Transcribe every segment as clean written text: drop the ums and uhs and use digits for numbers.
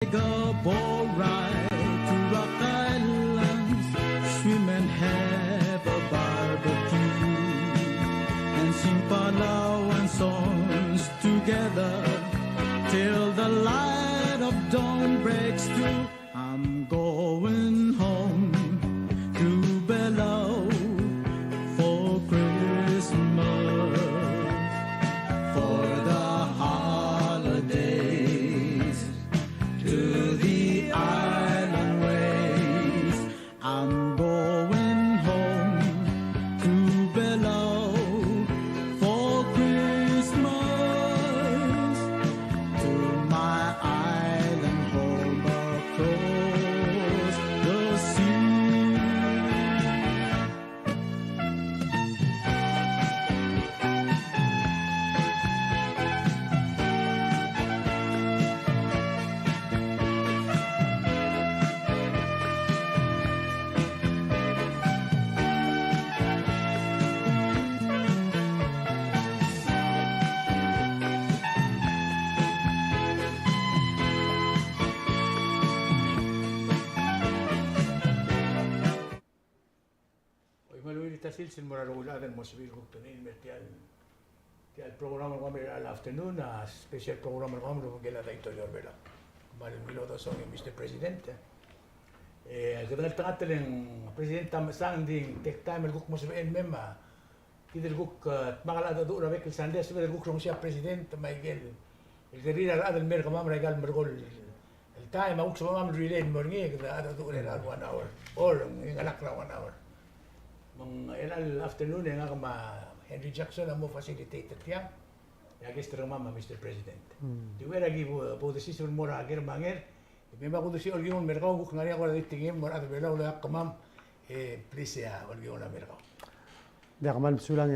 Take a boat ride to Rock Islands, swim and have a barbecue, and sing Palawan songs together till the light of dawn breaks through. I'm going home to Bellow for Christmas, for the holidays, to the island ways. I'm going home to Bellow for Christmas, to my island home across the sea. Tasil sin morarula del mosbil guktunin mertial tial programa kami al afternoon special program kami lo gela da ito yorbela mal minuto son Mr. President kadang tangatlen president sang ding tek time guk mosbil memma kidel guk magala da dura vek sande sebe guk rong sia president Miguel el gerira al mer kama regal mergol el time guk sama mam relay morngi kada ada dura 1 hour or ngalak na 1 hour Mang el afternoon nga kama Henry Jackson amo facilitated tiya. Ya gestra mama Mr. President. Di wera gi bo decision mora ager manger. Memang kudu si olgion merkau kuk ngari ako ditingin mora bela ulah kamam please ya olgion merkau. Dia kamal sulang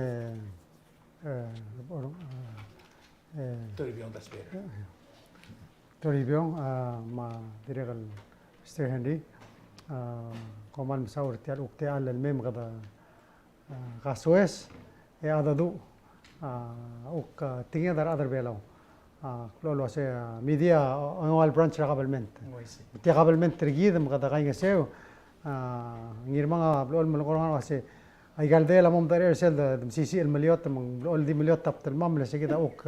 Toribion das ber. Toribion ma direkal Mr. Henry kamal saur tial ukte al mem kada Kausischakl ada du uk tinggal dar other belau kalau se media annual branch rakabalment rakabalment tergid mga kaya ngaseo ngirmanga blol malkorang kasi ay galde la mom tarir sel msisi el miliot mang blol di miliot tap tel mam la segida uk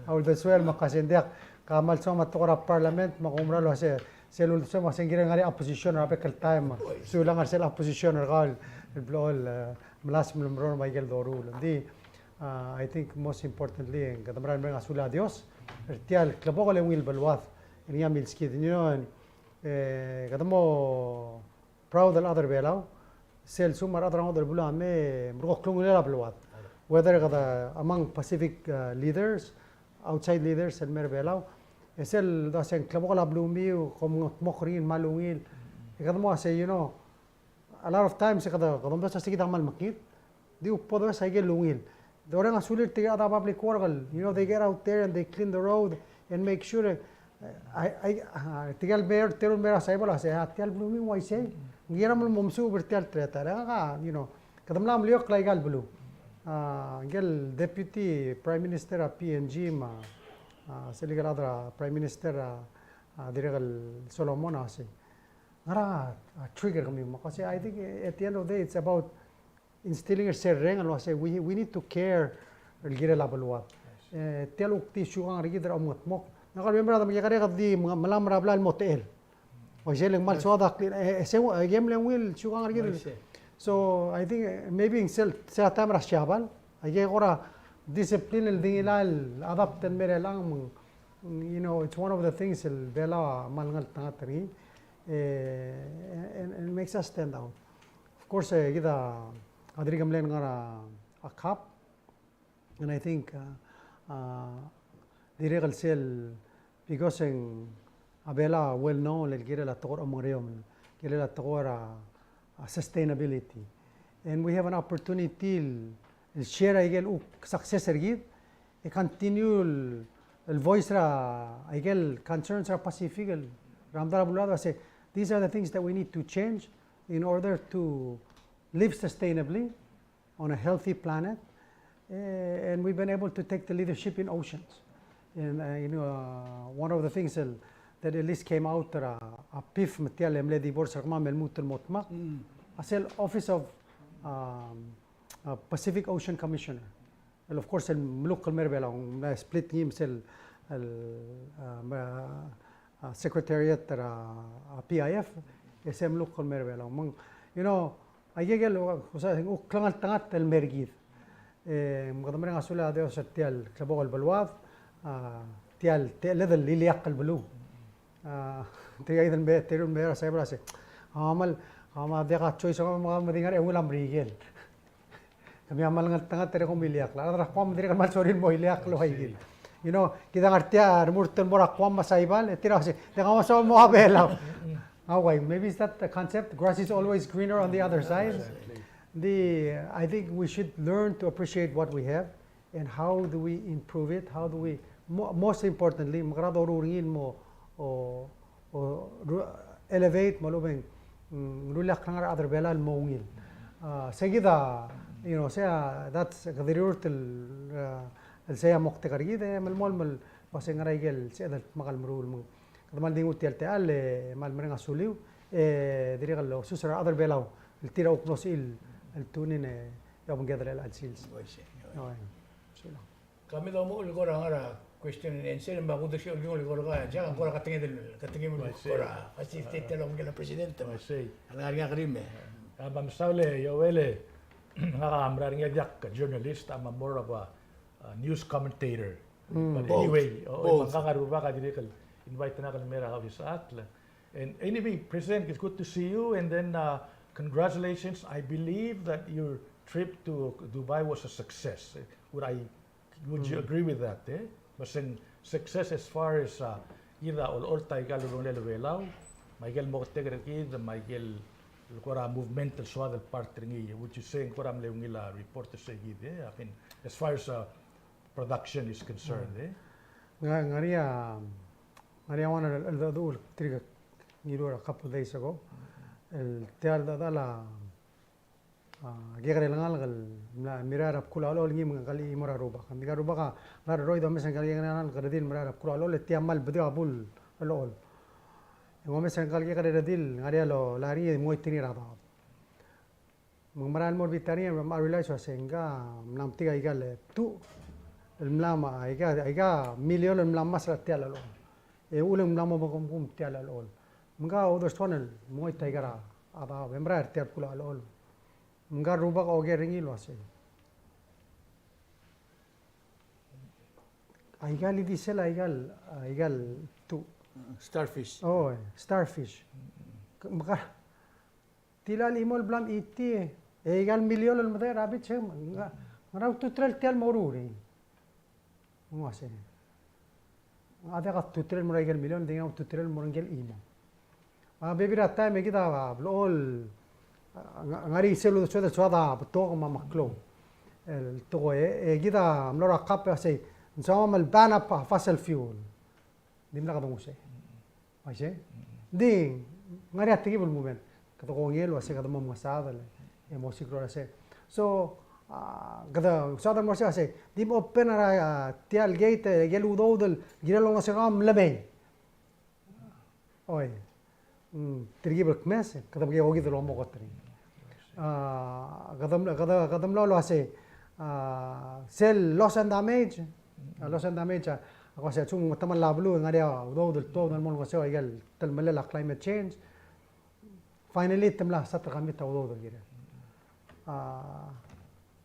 aul de suel makasendak kamal soma tokora parliament makumra lo se selul sama senggira ngari opposition rape kel time sulang arsel opposition gal el blol melas melumron Miguel Doru di I think most importantly kadamran mereng asula Dios ertial klabo le wil balwath ni amil skid you know kadamo proud the other belau sel sumar other other bula me mrok klungula balwath whether kada among Pacific leaders outside leaders el mer belau esel da sen klabo la blumi kom mokrin malungil kadamo say you know a lot of times kada kadam basta sigid amal makit di upodo sa igel lungil dorang asulir tiga ada public work you know they get out there and they clean the road and make sure I tigal mayor terun mera sai bola se tigal blumi wai se ngira mal momsu bertial treta ka you know kadam lam liok lai gal blu gel deputy prime minister PNG ma seligal adra prime minister diregal Solomon ase ngara trigger kami kasi I think at the end of the day it's about instilling a sereng and say we need to care el gira la balwa tel ukti shuang rigidra amot mok nakal member adam yakare kaddi malam rabla al motel o jeleng mal soda se game le will shuang rigidra so I think maybe in sel sa tamra shabal ay gora discipline el dingilal adapt el mere lang you know it's one of the things el bela malngal tangatri and it makes us stand out of course gida adrigam len ngara a cup and I think the regal sel because in abela well known el gira la tor amorium gira la tor sustainability and we have an opportunity el share igel success ergid e continue el voice ra igel concerns are pacific el ramdara bulado say these are the things that we need to change in order to live sustainably on a healthy planet and we've been able to take the leadership in oceans And one of the things that at least came out a PIF matial emledi bor sarma melmutul motma. Asel Office of Pacific Ocean Commissioner. And of course, el local merbela split him sel secretariat PIF SM local merbela. Ayegel klangal tangat el mergid. مقدمين عسولة هذا تيال كلبوغ البلواد تيال لذا اللي يقل بلو تيجي إذا البيت تيرون بيرا سايبراسي عمل دقات شوي سوا ما مدينة أول أمريكيل kami amal ngat tengah terekom biliak lah ada kuam diri kan mal sorin boy liak lo hai kita ngertia murten borak kuam masaibal tira sih dengan masal mau abela awai maybe is that the concept grass is always greener on the other side. I think we should learn to appreciate what we have and how do we improve it, how do we, most importantly, magrado ruringin mo elevate malubeng rulak langar other belal moungil. Segida, saya that's kadirurt el saya mokte kargide malmol pasengaraigel seda magal mrul mo. Kamal dingut tel tel mal merenga suliu dirigal lo susara other belau el tira uknosil el tunin yabong gather el alsils. Kami daw mo ulit orang question and answer ba kudo siya ulit ka jangan kora katingin mo kora kasi titelo mo kila presidente. Ang nga krime. Abam saule yowele amrar nga jak journalist I'm more of a news commentator. But anyway, makakaruba ka diri kal invite na kal mera Kausischakl. And anyway, President, it's good to see you and then congratulations. I believe that your trip to Dubai was a success. Would you agree with that? Was a success as far as ida all tay kalulong lelwelaw, Michael Moktegreki, the Michael Kora movement al swad al partringi. Would you say Koram leungila report to say I mean, as far as production is concerned, Ngaria wana do triga a couple of days ago. El teal da la gigre langal mirar kula lo ngi ngali mora roba kan diga roba ka ngar roy do mesen ngali ngal gradil mirar kula lo le tiamal bidi abul lo ngo mesen ngali gigre radil ngari lo lari moy tini rada mamaral mor bitani marulai so senga nam tiga igal tu el mlama aiga million el mlama sra tial lo ulang mlama bokum tial lo mga others tunnel moy taigara ada bembra tiar pula lo mga ruba ko ge ringi lo ase aigal idisel aigal tu Starfish. Oh, starfish. Maka tilal imol blam iti aigal million el made rabbit chem ngara tutrel tial moruri mo ase ada ka tutrel moraigal million dinga tutrel morangel imo baby rata me kita lol ngari selu so de swada to ma maklo el to kita mlora kape ase nsama mal bana pa fossil fuel dimla ka dongse ase ding ngari atigi bul moment kato ko ngelo ase kada mo masada le emosikro ase so kada sada mo ase dim open ara tial gate gelu dodel girelo no se gam lebe oi ترجيب الكماس كذا بقى وجد الأمور قطرين قدم لا سي سيل loss and damage أقول سيل شو متمن لابلو ناديا وضوء الطوب المون قصير يقال تلمل لا climate change finally تملا ستر خميت وضوء الجيرة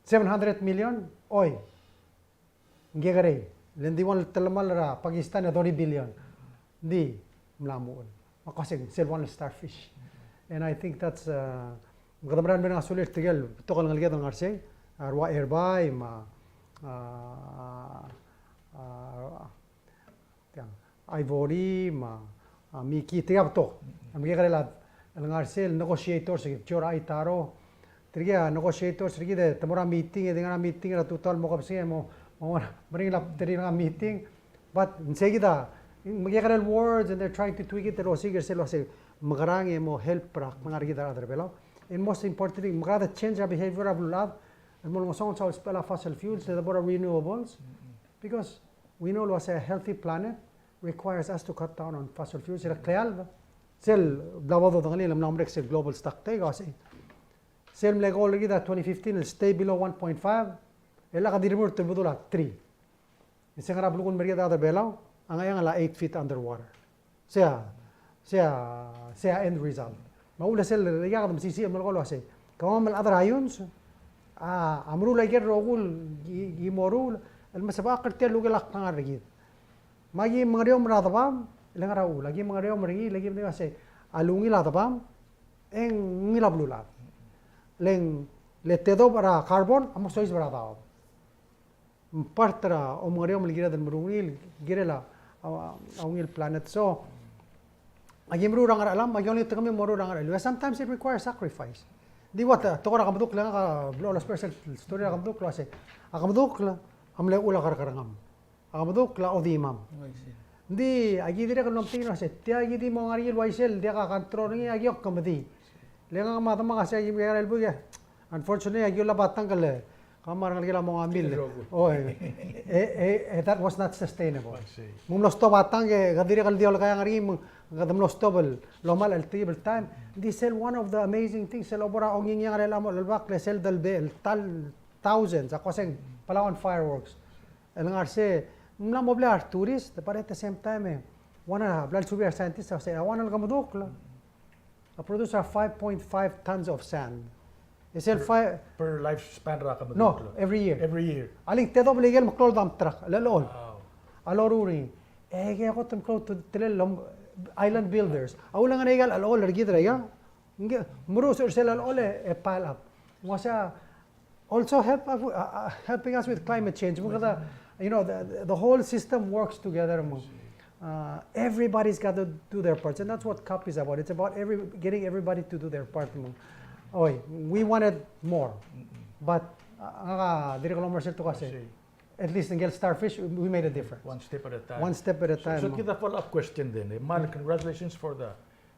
700 مليون أوي جيغري لندي وان تلمل را باكستان 2 بليون دي ملامول مقاصد سيل وان starfish and I think that's مقدمران بين أسولير تقل تقل نلقيه دنغارسي أروا إيرباي ما ivory ما ميكي تياب تو أمي غير لا النغارسي negotiator سكيب جورا أي تارو ترجع negotiator سكيب ده تمرا meeting دينا meeting را توتال مقابسي مو مرينا لا ترينا meeting but نسيجدا مغير words and they're trying to tweak it lo sige se lo se magrang mo help pra mangargi dar other belo and most importantly magrada change our behavior of love and mo song so spell fossil fuels the bora renewables because we know was a healthy planet requires us to cut down on fossil fuels. Sila kleal ba? Sel blawado dangali lam namrek sel global stock tay kasi. Sel mlego lagi da 2015 and stay below 1.5. Ela ka dirimur tebudula 3. Isang arab lukun meriya da belaw ang ayang ala 8 feet underwater. Siya end result. Maula sel riya kadam sisi mlego lo kasi. Kawan mal other ayuns. Amru lagi rogul gimorul المسابقة قلت له قال أقنع رجيد ما جي مغريوم راضبام لين راو لقي مغريوم رجيد لقي بدي أسي ألوني راضبام إن ميلا بلولا لين لتدو برا كربون أما سويس برا داو مبارترا أو مغريوم اللي جرا المرونيل جرا أو البلانت so أجي مرو رانغر ألام ما يوني تكمل مرو رانغر ألو sometimes it requires sacrifice دي وقت تقرأ كم دوك لين بلولا special story كم دوك لاسي كم دوك لا amle ula karkarangam agamduk la odimam di agi dire kalom tino se tia agi di mongari waisel dia ka control ngi agi ok kamdi lenga ma tama ka se agi megara elbu ya unfortunately agi la batang kale kamar ngal gila mongambil oh that was not sustainable mum no sto batang ge gadire kal dia kaya ngari gadam no stable lomal al table time this is one of the amazing things sel obora onging yang rela mo lbak le sel dal bel tal thousands akoseng Palawan fireworks. And I say, "Mla mobile are tourists, but at the same time, wanna blal subi are scientists. I say, I wanna gamadukla. I produce 5.5 tons of sand. They sell per lifespan ra ka no, every year. Every year. Aling tedo legal maklol dam truck. Lalol. Aloruri. Kaya ko tumko to tilel island builders. Awala nga legal alol rigidra ya. Muro sir sel alol e pile up. Wasa also helping us with climate change. You know, the whole system works together. Everybody's got to do their parts, and that's what COP is about. It's about getting everybody to do their part. We wanted more, but at least in Starfish, we made a difference. One step at a time. One step at a time. So, give a follow-up question then. Mal, congratulations for the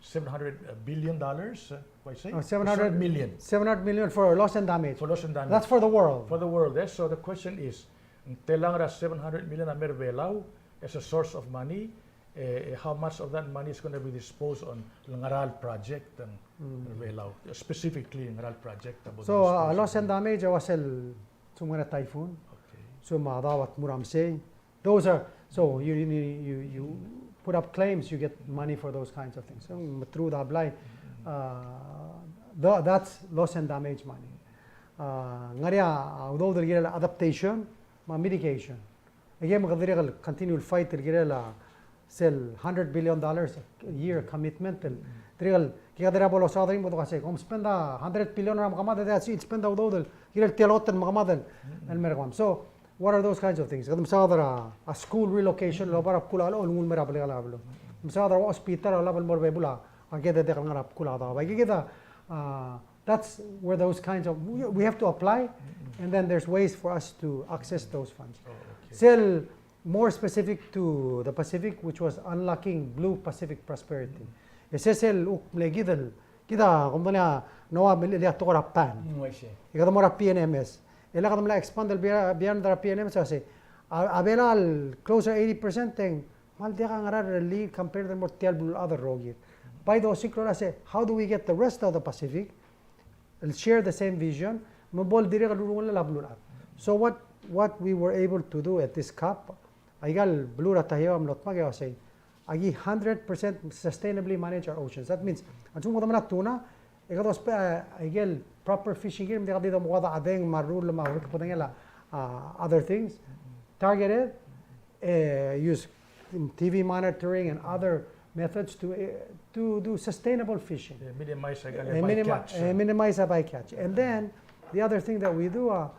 $700 billion. Why say? 700 million. 700 million for loss and damage. For loss and damage. That's for the world. For the world. Yes. So the question is, telang ra 700 million amer velaw as a source of money. How much of that money is going to be disposed on Ngaral project and velaw, specifically Ngaral project? So loss and damage was a typhoon. Okay. So madawat muramse. Those are so you put up claims, you get money for those kinds of things. So through the apply, that's loss and damage money. Ngaria although the adaptation, mitigation. Again, we continue fight the sell $100 billion a year commitment. Trigal kaya bolo sa adring mo kasi kung spend 100 billion ram kamada that's it spend although the telot and makamadal and merkwam. So what are those kinds of things? Kadam sa a school relocation lo para kula lo ulmul mera bali galablo. Sa hospital lo bal morbe bula ageda de kanga kula da. Bagigeda that's where those kinds of we have to apply, and then there's ways for us to access those funds. Sell more specific to the Pacific, which was unlocking blue Pacific prosperity. SSL mlegidal kita kumpanya noa lihat tukar pan. Ikata mora PNMS. Ela kadam la expand beyond the PNMS kasi abela al closer 80% thing mal dia kan ngarar lead compared to more blue other rogir. By those synchronous, how do we get the rest of the Pacific and share the same vision? So what we were able to do at this COP, aigal blue ratahiwa mlotmage say, agi 100% sustainably manage our oceans. That means anjung mo na tuna, igados pa aigal proper fishing game, deka dito mo kada adeng marul mahul kapodangela other things, targeted, use TV monitoring and other methods to do sustainable fishing. Minimize minimize a bycatch. And then the other thing that we do, I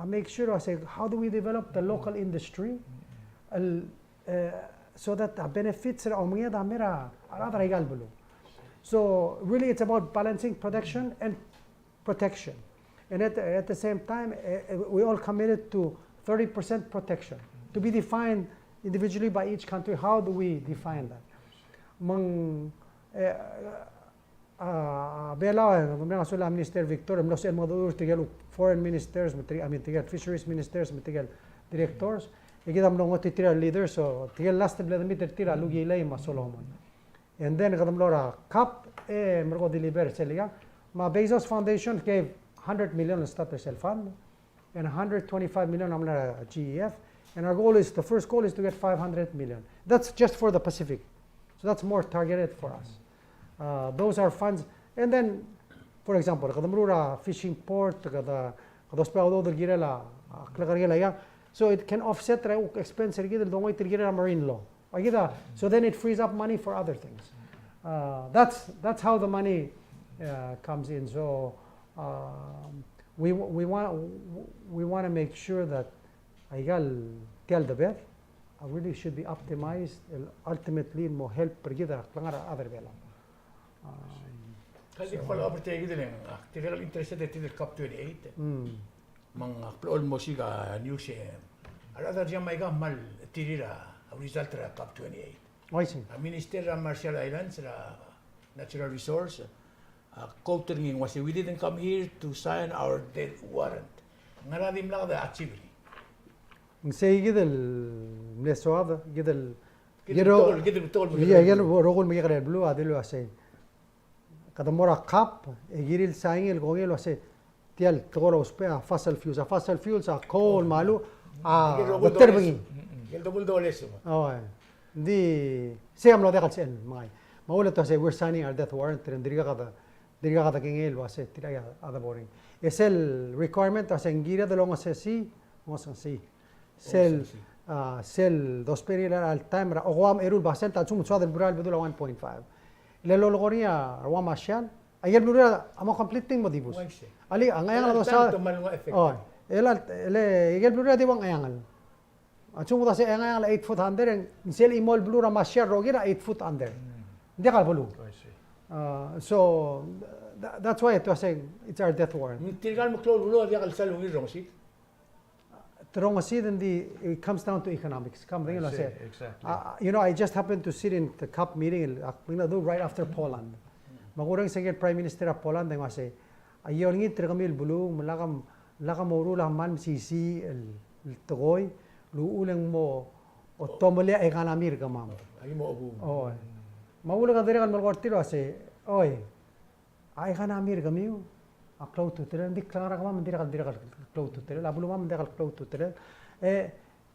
make sure I say, how do we develop the local industry so that the benefits are so really it's about balancing production and protection. And at the same time, we all committed to 30% protection to be defined individually by each country. How do we define that? Mang bela mga sula Minister Victor los el modur tigel foreign ministers tigel fisheries ministers tigel directors Ikidam long tira leader so tigel last bled meter tira lugi lay ma Solomon. And then kadam lora cup mergo deliver selia. Ma Bezos Foundation gave 100 million to start the self fund and 125 million amla GEF. And our goal is the first goal is to get 500 million. That's just for the Pacific. So that's more targeted for us. Those are funds. And then, for example, kadam fishing port kada kadospado del girela klagarela. So it can offset the expense of marine law. So then it frees up money for other things. That's how the money comes in. So we want to make sure that tell the best really should be optimized. Ultimately, more help other bela. Kasi follow up tayo gid lang. Tira interested in the Cup 28. Mga almost news other Jamaica mal tirira result ra Cup 28. I see. Minister of Marshall Islands natural resource quoting was we didn't come here to sign our death warrant. Ngaradim lang da achieve. Say gidel nesoada gidel rogol mi gare blue adilo ase kada mora kap giril saingel gongel ase tial toro spea fossil fuels a coal malu better bangi el double dollars oh di seam lo degal sen mai maula to say we're signing our death warrant and diriga kada kengel ase tira ada boring es el requirement ase ngira de longo se si mosan si sel dos periods al time ra ogwam erul basel ta tsum tswa del bural bedula 1.5 le logoria wa mashal ayel blura ama completing modibus ali angayang la dosa oh ele egel blura di wang ayangal atsum da se angayang la 8 foot under and sel imol blura mashal rogira 8 foot under dekal bolu so that's why it was saying it's our death warrant tirgal mo klol bulu dia kal salungi rongsi it comes down to economics. Exactly. I just happened to sit in the COP meeting right after Poland. Magurang sige Prime Minister of Poland nga say ayon ngi tregamil bulu lakam moro lang man sisi el togoy luulang mo otomole economic gamam. Ay mo obu. Oh. Mawula ka dire kan malgortiro say oy ay economic gamiu cloud to tele di klara kama mandira cloud to tele labulu ma mandira cloud to tele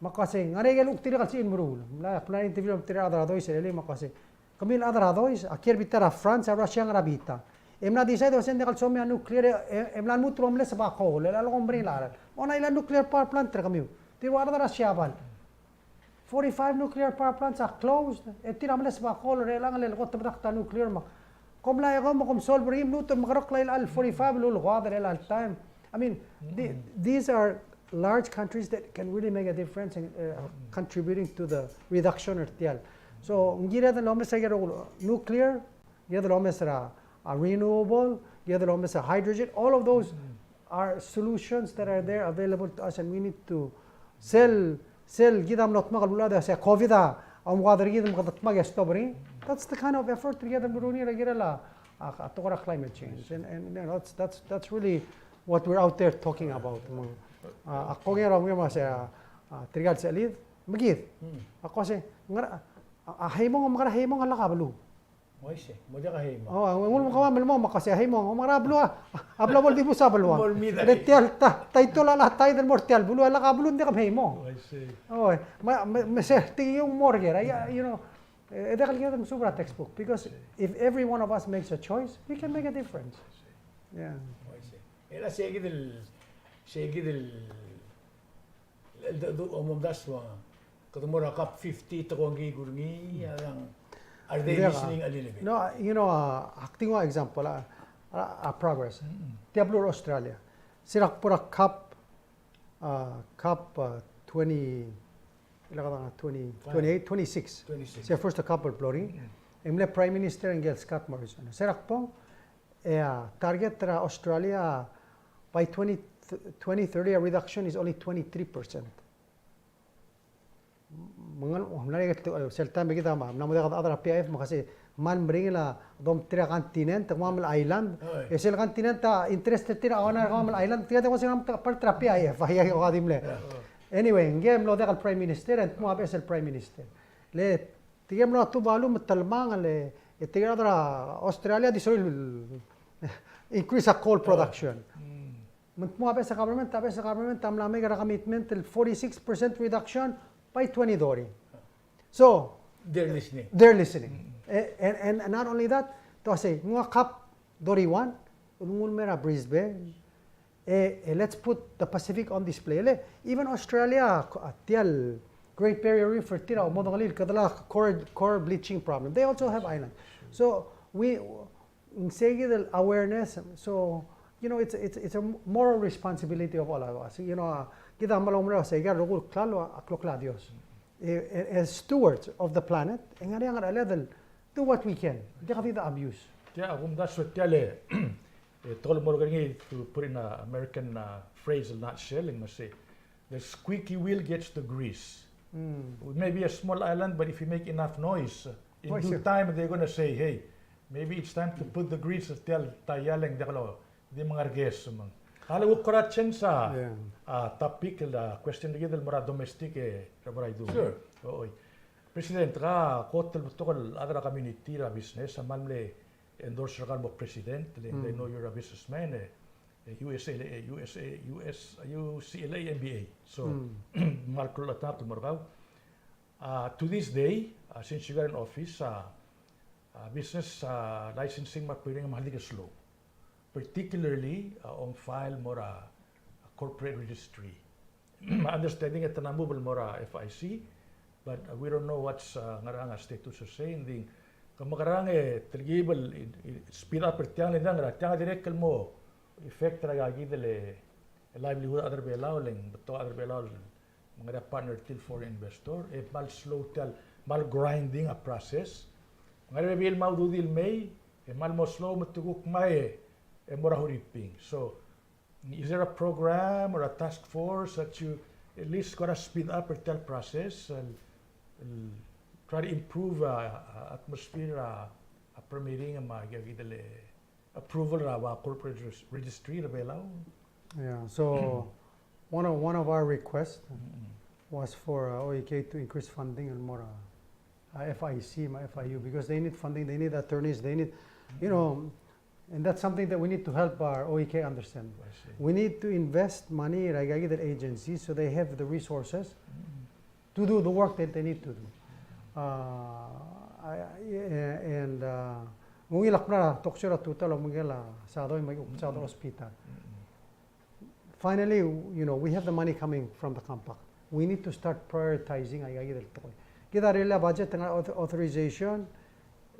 makase ngare gel uktira kal sin murul la plan interview tira adra dois ele makase kamil adra dois akier bitara France Russia ngrabita emna decide osen dekal some nuclear emlan mutrom les ba ko le la gombri la ona ila nuclear power plant tra kamiu ti warda Russia bal 45 nuclear power plants are closed etira les ba ko le lang le got tabta nuclear ma kom la yagom kom solve rim no to magrok la al 45 lul ghader al time I mean these are large countries that can really make a difference in contributing to the reduction of tial so ngira the lomes nuclear the other lomes are renewable the other lomes are hydrogen all of those are solutions that are there available to us and we need to sell gidam not magal bulada sa covid am water gidam gadat mag stobri that's the kind of effort together buruni regirala atokora climate change and that's really what we're out there talking about ako ngero ngema sa trigal sa lid magid ako se ngara haymong magara haymong ala kablu moise mo ja ka haymo ngul mo kawa mo makase haymong magara blu abla bol di busa balwa retial taitol ala tay del mortial blu ala kablu ndi kam haymong oh me se tingyung morger ده خلينا نقول super textbook because if every one of us makes a choice we can make a difference yeah era seguir umumdaswa kada mora Cup 50 to kongi gurni are they listening a little bit no acting one example progress Diablo Australia sirak pura Cup 20 28, 26. It's their first couple blurring. Emle Prime Minister and Scott Morrison. Serak pong target tra Australia by 2030 a reduction is only 23%. Mga seltan bigita ma namuda ka adra PIF makasi man bring la dom tira continent mamal island esel continent ta interested tira ona mamal island tiya ko sinam par tra PIF ay ko kadimle anyway ngem lo dekal prime minister and mo abes el prime minister le tigem lo tu balu metalmang le itigadra Australia di soil increase a coal production mo abes government tamla may gara commitment el 46% reduction by 2030 so They're listening. they're listening and not only that to say nga kap doriwan ungul mera Brisbane let's put the Pacific on display. Even Australia, tial Great Barrier Reef, tira modongalil kadala core bleaching problem. They also have islands. So we say the awareness. So you know it's a moral responsibility of all of us. You know, kita malomra sa igar rogul klalo aklokla Dios. As stewards of the planet, engari ang level do what we can. Di ka the abuse. Yeah, that's what tiale. Tol mo to put in an American phrase, not shelling, must say, the squeaky wheel gets the grease. It may be a small island, but if you make enough noise, in due time they're going to say, hey, maybe it's time to put the grease at tel tayaling dekalo di mga arges mang. Hala ko koratchen sa topic la question digidel mara domestic rabray do. Sure. Oy. President ka kotel butokol adra community ra business amalme endorse ka mo president, they know you're a businessman, UCLA MBA. So, Marco Latato Morgao. To this day, since you got in office, business licensing mapiring mahaliga slow, particularly on file more a corporate registry. Understanding it tanamubal more FIC, but we don't know what's ngaranga status of saying. Kamakarang tergibel speed up pertiang lidang ra tiang direct mo effect ra gagi dele livelihood other belao leng beto other belao mga partner till foreign investor mal slow tel mal grinding a process ngare bil mau dudil may mal mo slow matuguk may mora horiping. So is there a program or a task force that you at least gonna speed up pertial process and try to improve atmosphere permitting approval of corporate registry Yeah, so one of our requests was for OEK to increase funding and more FIC, FIU, because they need funding, they need attorneys, they need, you know, and that's something that we need to help our OEK understand. We need to invest money in agencies so they have the resources to do the work that they need to do. And mungilak na toksira tutal o mungila sa doy may upsado hospital. Finally, you know, we have the money coming from the compact. We need to start prioritizing ay del toy. Kita rela budget ng authorization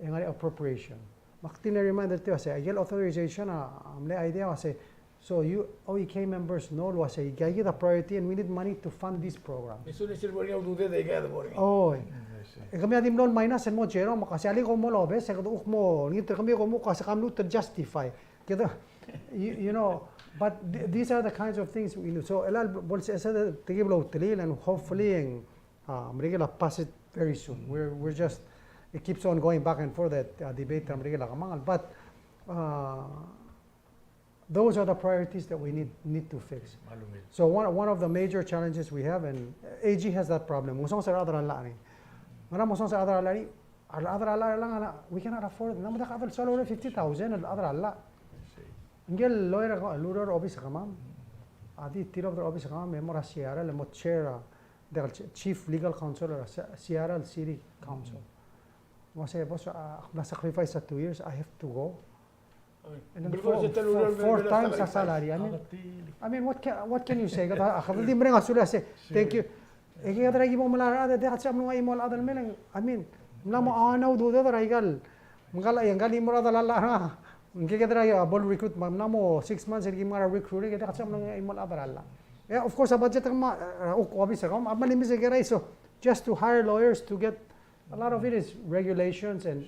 ng appropriation. Maktina reminder tiyo say ayel authorization amle idea say so you OEK members know was say gaya priority and we need money to fund this program. Isu ni silbori au dude de gaya boring. Oh. Kami adim non minus and mo zero makasali ko mo lobe sa kaduk mo ngito kami ko mo kasi kamlu to justify. Kita you know but these are the kinds of things we know. So elal bolsa esa tigiblo tilil and hopefully Marigela pass it very soon. We're just it keeps on going back and forth that debate Marigela kamangal but those are the priorities that we need to fix. So one of the major challenges we have, and AG has that problem. Musong sa other alani. Maram musong sa other alani. Other alani lang we cannot afford. Namu dak other salary 50,000 and other alla. Ingel lawyer office kamam. Adi tiro of the office kamam memora Sierra le mo chair the chief legal counsel or Sierra City Council. Was say boss na sacrifice 2 years I have to go. And then four times sa salary. I mean, what can you say? Hindi mo rin asula say, thank you. Kaya tara mo malara ada dekat sa mga imol adal melang. I mean, mula mo anaw do da raigal. Mangala yang gali mo ada lala na. Kaya tara bol recruit mula mo 6 months hindi mo recruit kaya dekat sa mga imol adal lala. Yeah, of course, budget ng officer ko. Abalimis kaya so just to hire lawyers to get a lot of it is regulations and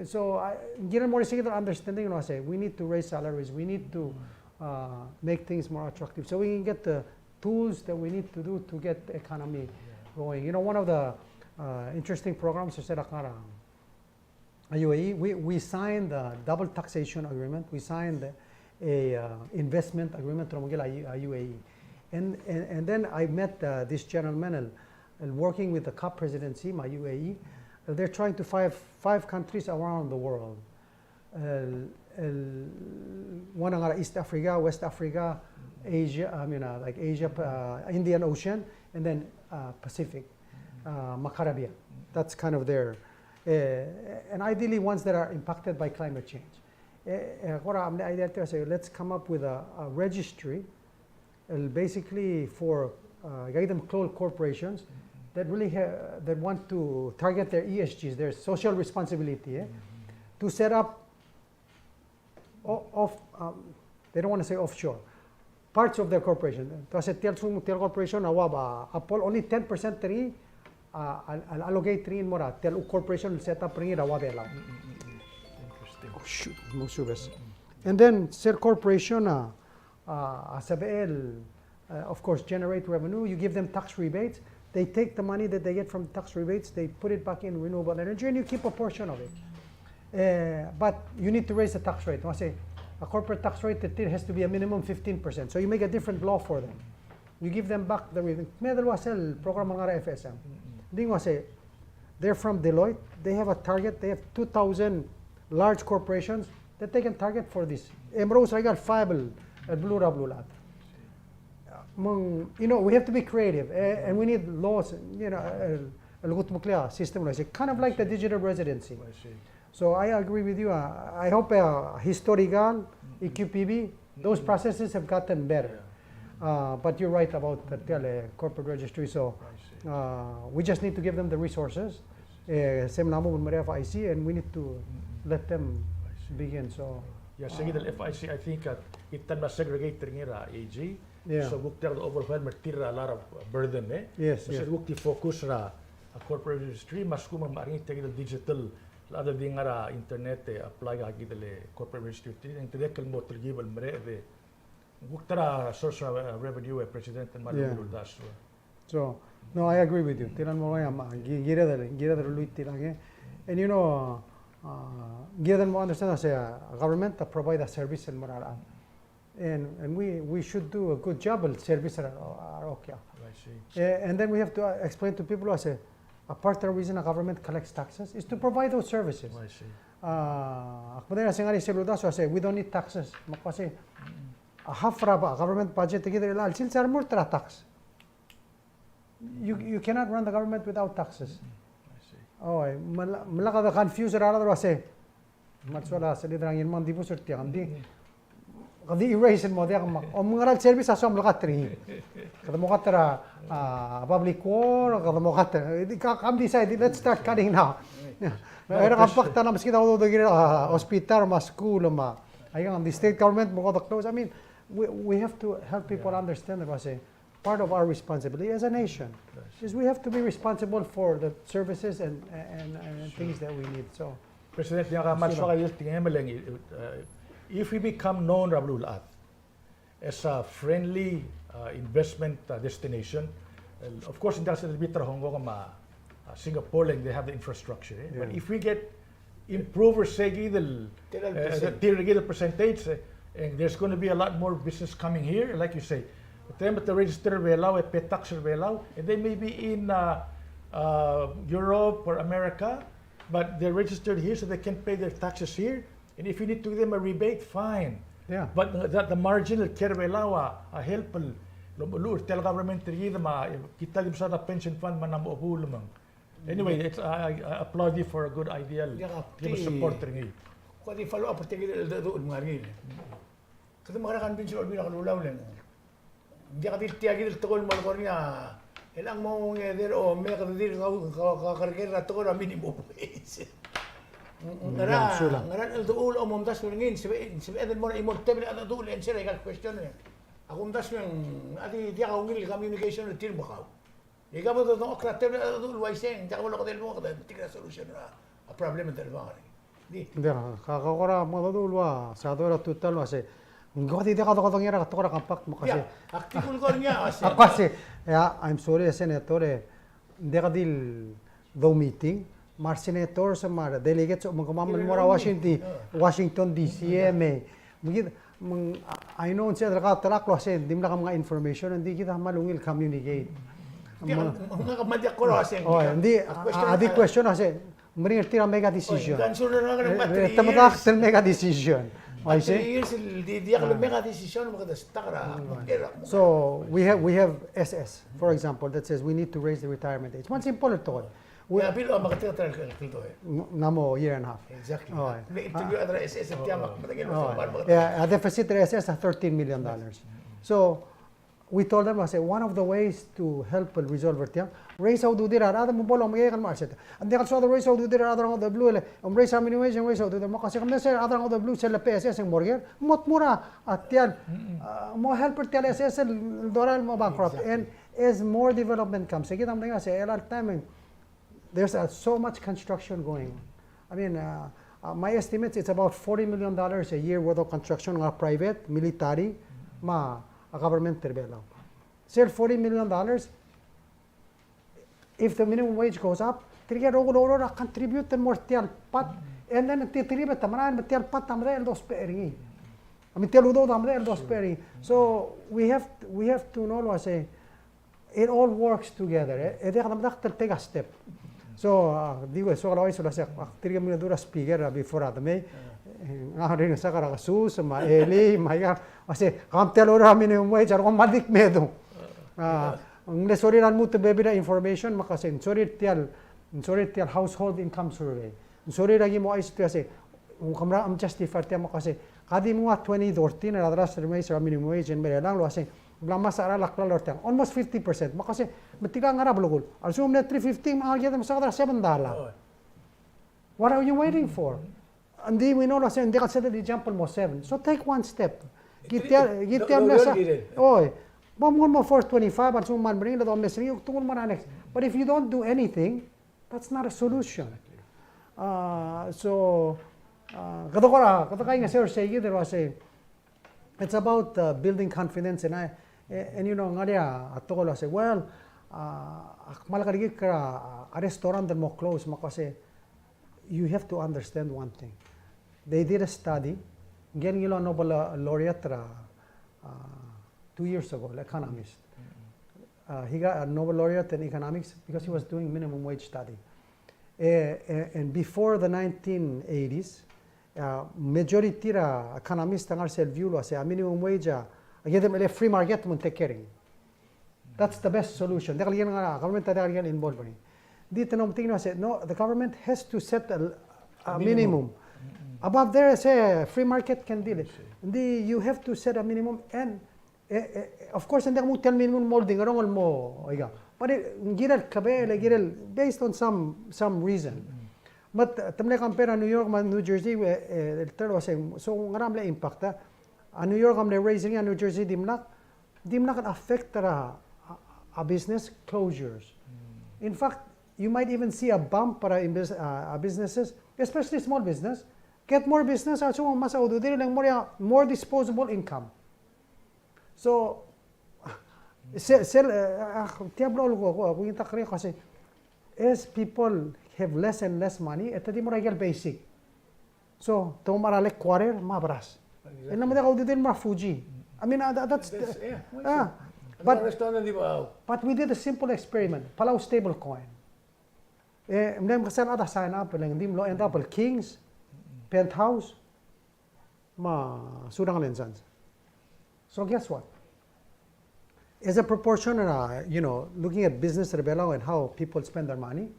so get a more singular understanding. You know, I say we need to raise salaries. We need to make things more attractive, so we can get the tools that we need to do to get the economy going. You know, one of the interesting programs is that UAE. We signed the double taxation agreement. We signed a investment agreement from UAE, And then I met this gentleman working with the COP presidency, my UAE. They're trying to five countries around the world. One are East Africa, West Africa, Asia, like Asia, Indian Ocean, and then Pacific, Caribbean. That's kind of their, and ideally ones that are impacted by climate change. Let's come up with a registry, basically for them close corporations that really that want to target their ESGs, their social responsibility, to set up they don't want to say offshore, parts of their corporation. Kasi tel corporation Apple only 10% rin allocate rin mora tel corporation will set up rin awabela. Interesting. Oh shoot, no service. And then sir corporation Asabel of course generate revenue. You give them tax rebates. They take the money that they get from tax rebates, they put it back in renewable energy, and you keep a portion of it. But you need to raise the tax rate. I say a corporate tax rate that has to be a minimum 15%. So you make a different law for them. You give them back the revenue. Medal wasel program ng FSM. Ding say they're from Deloitte. They have a target. They have 2,000 large corporations that they can target for this. Emrose regal fiable blue lat. We have to be creative, and we need laws. System kind of like the digital residency. I see. So I agree with you. I hope historical, EQPB, those processes have gotten better. But you're right about the corporate registry. So we just need to give them the resources. Same namo FIC, and we need to let them begin. So yeah, sige the FIC. I think it can segregate ngira AG. Yeah. So book there the overwhelm tira a lot of burden. Yes. So book the focus ra a corporate registry mas kumang maring the digital. Other than nga internet apply agi dele corporate registry and the mo tergibal mere de buktara source of revenue president and Mario das. So no, I agree with you. Tiran mo gira the luit tilang. And gira mo understand as a government to provide a service and morala. And we should do a good job of service are okay. I see. And then we have to explain to people as a part of the reason a government collects taxes is to provide those services. I see. We don't need taxes. Kasi a half raba government budget together since there are more tax. You cannot run the government without taxes. I see. Oh, malaka the confused rara say. Matswala sa lidrang yun man di po surti Kadi erase mo dia mga service asom lakatri. Kada mo katara public war, kada mo katara. Come decide, let's start cutting now. Era kapak tanam kita udo hospital ma school ma. Ayang the state government mo to close. I mean, we have to help people understand that say part of our responsibility as a nation is we have to be responsible for the services and things that we need. So President niya ka maswaka tingin if we become known as a friendly investment destination, of course in that sense Hong Kong Singapore like they have the infrastructure. Yeah. But if we get improvers say the percentage and there's going to be a lot more business coming here, like you say. But the register will allow, pay tax will allow, and they may be in Europe or America, but they're registered here so they can pay their taxes here. And if you need to give them a rebate, fine. yeah. But the marginal care will allow a help. Tell government kita lim sa pension fund manamo lamang. Anyway, I applaud you for a good idea. Give us support ringi. Kung follow up tingin doon mga rin. Kasi makarakan bin sila bilang kalulaw lang. Hindi ka tiagil tukol mo ko niya. Ilang mo ngeder o may kadil kakarger na tukol minimum wage. Ngaran el dool o mumtas ngin sibe eden mo na imortable at dool en sila ka question niya. Ako mumtas ng ati dia ka ngil communication na tir bakaw. Ikaw mo to okra table at dool wise en dia ko lo kadil mo kada tigna solution na a problem del bang. Di. Dia kakakora mo dool wa sa dora total wa se. Ngoti dia ka to ngira ka to kampak mo kasi. Aktikul ko niya kasi. Kasi I'm sorry senator dia ka dil do meeting mar senator sa mar delegates mo kamamal mo Washington DC me. I know siya nakatala klase dim lang mga information hindi kita malungil communicate. Mga kamadyak ko kasi. Hindi adi question kasi mering tira mega decision. Ganso na lang ng 3 years. Tamatak mega decision. I 3 say. years di ako mega decision makadasta kara. So we have SS for example that says we need to raise the retirement age. One simple to. Yeah, pero makatira to eh. Namo year and a half. Exactly. Okay. May interview adra SS at tiyamak matagil mo. Yeah, deficit SS are $13 million. So we told them, I said, one of the ways to help resolve it, raise out the other mobile magayan market. And they also raise out the other on the blue, raise our minimum wage and raise out the Makasi. Come say other on the blue sell the PSS and mortgage. Motmura at Tian, more helper tell SS and Doral more bankrupt. And as more development comes, again, I'm going to say, a lot of time, there's so much construction going on. I mean, my estimates, it's about $40 million a year worth of construction, private, military, a government terbelaw. Sir, $40 million, if the minimum wage goes up, tiga rogo contribute and more tial pat, and then titribet tamaran tial pat tamre el dos pering. I mean tialudo tamre el dos pering. So we have to know what I say. It all works together. Eh? Take a step. So digo so always so say tiga minute dura speaker before that me. Ngarin sa karakasus ma eli maya kasi kamtel ora minimum wage ar madik medo. Ang soriran mo to baby na information makasin sorry tial household income survey. Sorry lagi mo ay kasi kung kamera am justify tiya mo kasi kadi mo 2014 na adras remay sa minimum wage and mere lang lo kasi blama sa lakla lortang almost 50% makasi matiga nga rablugol. Assume na 350 mga gyud sa kadra $7. What are you waiting for? Hindi we know kasi hindi ka sa example mo 7. So take one step. Gitiam na sa. Oy. Bamon mo 425 at suman bring that on mesri tungol mo na next. But if you don't do anything, that's not a solution. So kato kay nga sir say there was a it's about building confidence and you know ngaria atoko lo say well malakadigi ka a restaurant that mo close makase you have to understand one thing. They did a study, getting a Nobel laureate 2 years ago, economist. He got a Nobel laureate in economics because he was doing minimum wage study. And before the 1980s, majority ra economist ang arsel view lo say a minimum wage again them free market mun take care. That's the best solution. Dekal yan nga government ta yan involved ni. Dito no tingno say no, the government has to set a minimum. Above there, say free market can deal it. You have to set a minimum, and of course, hindi mo tell minimum molding arong mo, oiga. But giral kabel, giral based on some reason. But tamle compare New York man New Jersey, tell was saying so ngaram le impact. New York am le raising New Jersey dimnak can affect a business closures. In fact, you might even see a bump para businesses, especially small business. Get more business, also mas aududir lang more disposable income. So, tiablo ko kung itakri kasi as people have less and less money, ito di mo regal basic. So, tumaralik quarter, mabras. Exactly. And naman aududir ma Fuji. I mean, that's but we did a simple experiment. Palau stable coin. Mdem kasal ada sign up lang dim lo end up Kings penthouse Surangel S. So guess what? As a proportion, you know, looking at business rebellion and how people spend their money,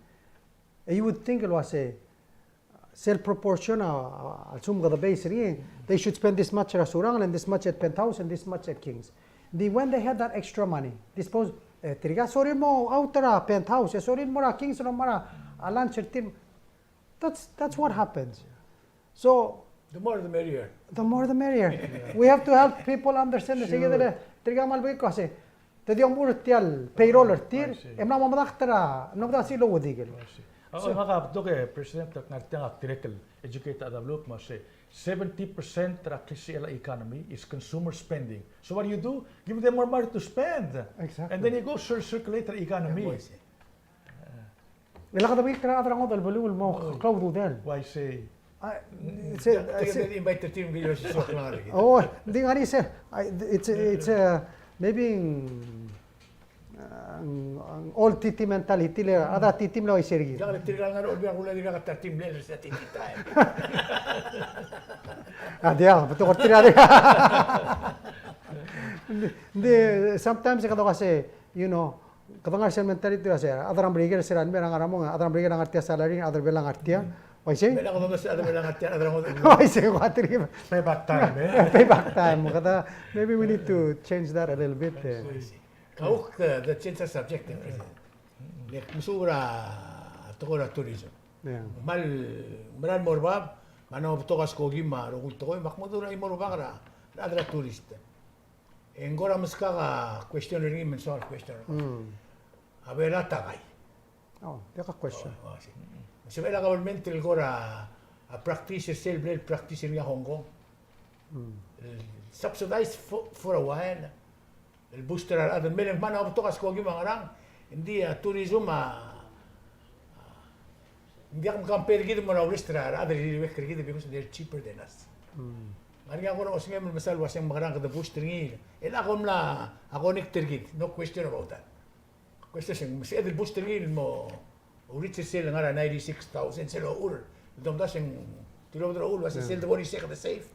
you would think it was a sell proportion. Assume the base they should spend this much at Surangel and this much at penthouse and this much at Kings. When they had that extra money, dispose. Triga sorry mo outer penthouse, sorry mo Kings no mara lunch team. That's what happens. So the more the merrier. The more the merrier. We have to help people understand. Sige triga malbay ko kasi tadi ang puro tial payroll tir emna mamadaktra namda silo wodigel. So makapto ke president nagtang article educate develop mo say 70% of the economy is consumer spending. So what do? Give them more money to spend. Exactly. And then you go circulate the economy. Wala ka dapat kaya atrang mo dalbalo mo cloud del. Why say? invite the team video si Sok lang rin. Oh, hindi nga rin sir. It's maybe ang old titi mentality le ada titim lo isirgi. Jangan tirgal nga ron biar kula dira ka team leader sa titita. Dia betul ko tira dia. Hindi sometimes kasi you know kadang sa mentality kasi adram brigger sir anbe ang aramo adram brigger ang artia salary adram belang artia. Oise? Bela ko sa adram belang artia adram mo. Oise ko atri. Payback time, Payback time. Kata maybe we need to change that a little bit. Kauk the change the subject president. Lek musura tokora tourism. Yeah. Maral morbab mano tokas ko gima ro to ko makmudura imorubara adra tourist. Engora muska question ring men solve question. Avera tagay. Oh, there's a question. So ela government gora a practice self-made practice in Hong Kong. Subsidized for a while. El booster al men man au tokas ko gima ngarang hindi tourism hindi akong compare gid mo na restaurant other worker gid because they're cheaper than us. Ngani ako na osngem masal wasang magarang kada booster ngi. El ako na ako nikter gid no question about that. Question sing si el booster ngi mo reach sale ngara 96,000 selo ur. Dom da sing tilo dra ur was sale the one is the safe.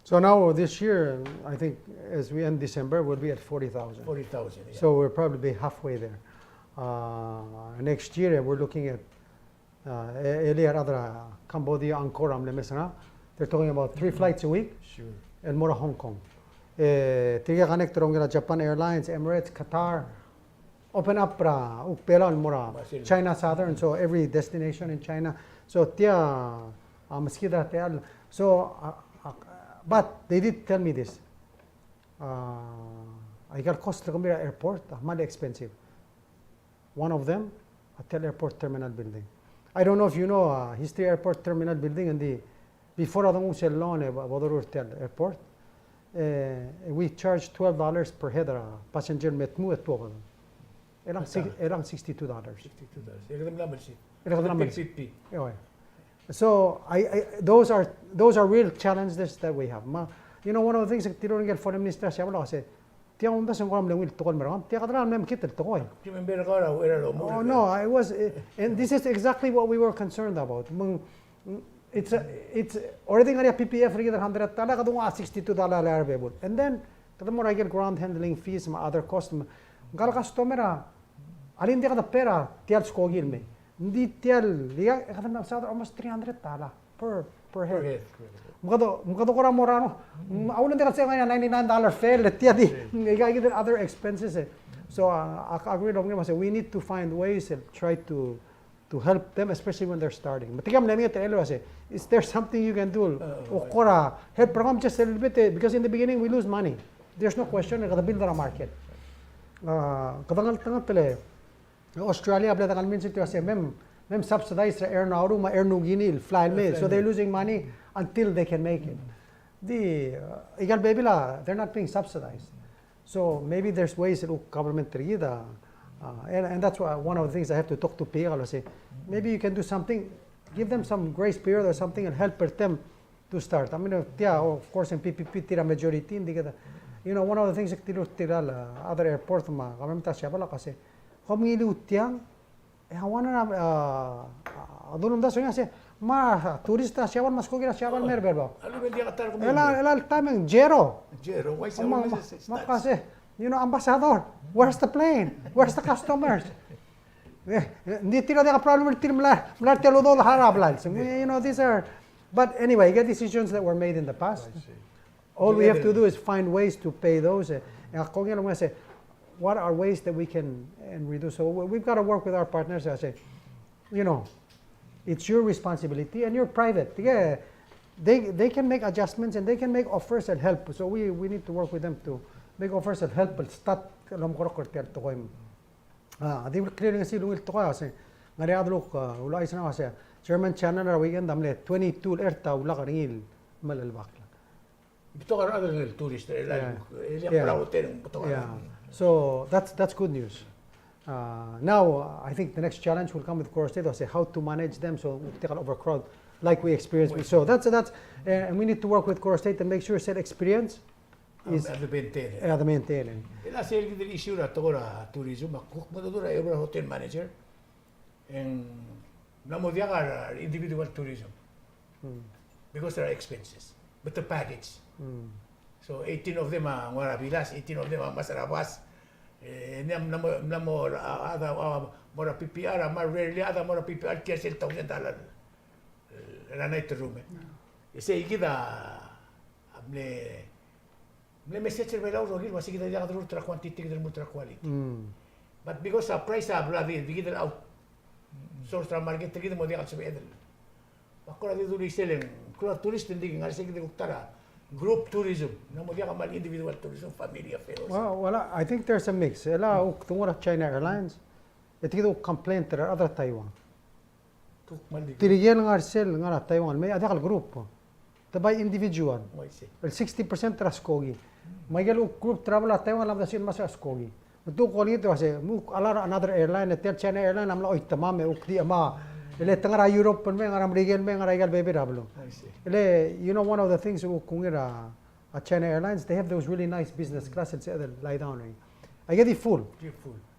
So now this year, I think as we end December, we'll be at 40,000. 40,000. Yeah. So we'll probably be halfway there. Next year, we're looking at earlier other Cambodia, Angkor, they're talking about 3 flights a week. Sure. And more Hong Kong. Tiga connect Japan Airlines, Emirates, Qatar. Open up Upela and more China Southern. So every destination in China. So tia maskida tia. So. But they did tell me this. I got cost to Gambira Airport, really expensive. One of them, Hotel Airport Terminal Building. I don't know if you know History Airport Terminal Building and the before Adong Uselone Bodor Hotel Airport. We charge $12 per head passenger metmu at Pogan. Around $62. $62. So those are real challenges that we have. You know, one of the things that Tironger Foreign Minister said, "Tiang unda sing koram lewil tokol meram, tiang kadran mem kitel tokoy." Oh no, I was, and this is exactly what we were concerned about. It's already ngari PPF rig $100 kadung $62 available, and then kadamor I get ground handling fees, some other costs. Gal customer, alin dia kada pera tial skogil me. Detail, liya kadang sa almost $300 per head. Mukado ko ra morano. Awon din kasi ngayon $99 fare letya di. Igay get other expenses. So I agree with him. We need to find ways and try to help them, especially when they're starting. Matigam na niya telo kasi, is there something you can do? Okora help program just a little bit because in the beginning we lose money. There's no question. Kada build a market. Kadangal tangal tele. Australia abla tangal min situation mem subsidize air nauru ma air nuginil fly me so they're losing money until they can make it. The igal baby la they're not being subsidized. So maybe there's ways that government trigida and that's why one of the things I have to talk to people say maybe you can do something, give them some grace period or something and help them to start. I mean of course in PPP tira majority indicada. You know, one of the things that tira other airport ma government siya bala kasi humingi utiang hawana na adunum da sonya se ma turista siyawan mas kogira siyawan merberba ela timing zero why so ma kasi you know ambassador where's the plane where's the customers hindi tira de problem tir mla telo do harap lal you know these are but anyway get decisions that were made in the past. All we have to do is find ways to pay those and kogira mo say what are ways that we can reduce? So we've got to work with our partners. I say, you know, it's your responsibility and you're private. Yeah, they can make adjustments and they can make offers and help. So we need to work with them to make offers and help. But start lam korok korter to koy. They were clearing si lungil to koy kasi ngari adlok ulay sana kasi German channel na weekend damle 22 erta ula karingil malalbak. Ito ka other tourist yeah. So that's good news. Now I think the next challenge will come with Core State. Say how to manage them so we take an overcrowd. like we experienced. So that's and we need to work with Core State and make sure that experience is the maintain. the maintaining. Ila sa yung issue na to ra tourism, makuk mo to ra every hotel manager, and namo diya ka individual tourism because there are expenses, but the package. So 18 of them are marabilas, 18 of them are masarabas. Namo ada mora PPR, ama rarely ada mora PPR kaya $1,000 la night room. Ese ikida le message vela urogil wasi kita jaga ultra quantity kita ultra quality. But because the price of la vi kita out source tra market kita mo dia sabi edel. Bakora di duri selen kula tourist hindi ngarse kita uktara group tourism na mo dia ka mal individual tourism family affairs. Well, I think there's a mix. Ela tungora China Airlines. Ito complaint there other Taiwan. Tirigel ngarsel ngara Taiwan may ada kal grupo. Tabay individual. El 60% tra skogi. May group travel at Taiwan lam dasin mas skogi. Ito ko nito kasi alar another airline at China Airline amla oy tamam ukdi ama ele tangara Europe pen ngara American ngara igal baby rablo. Ele you know one of the things kungira at China Airlines they have those really nice business class it's lie down. I get it full.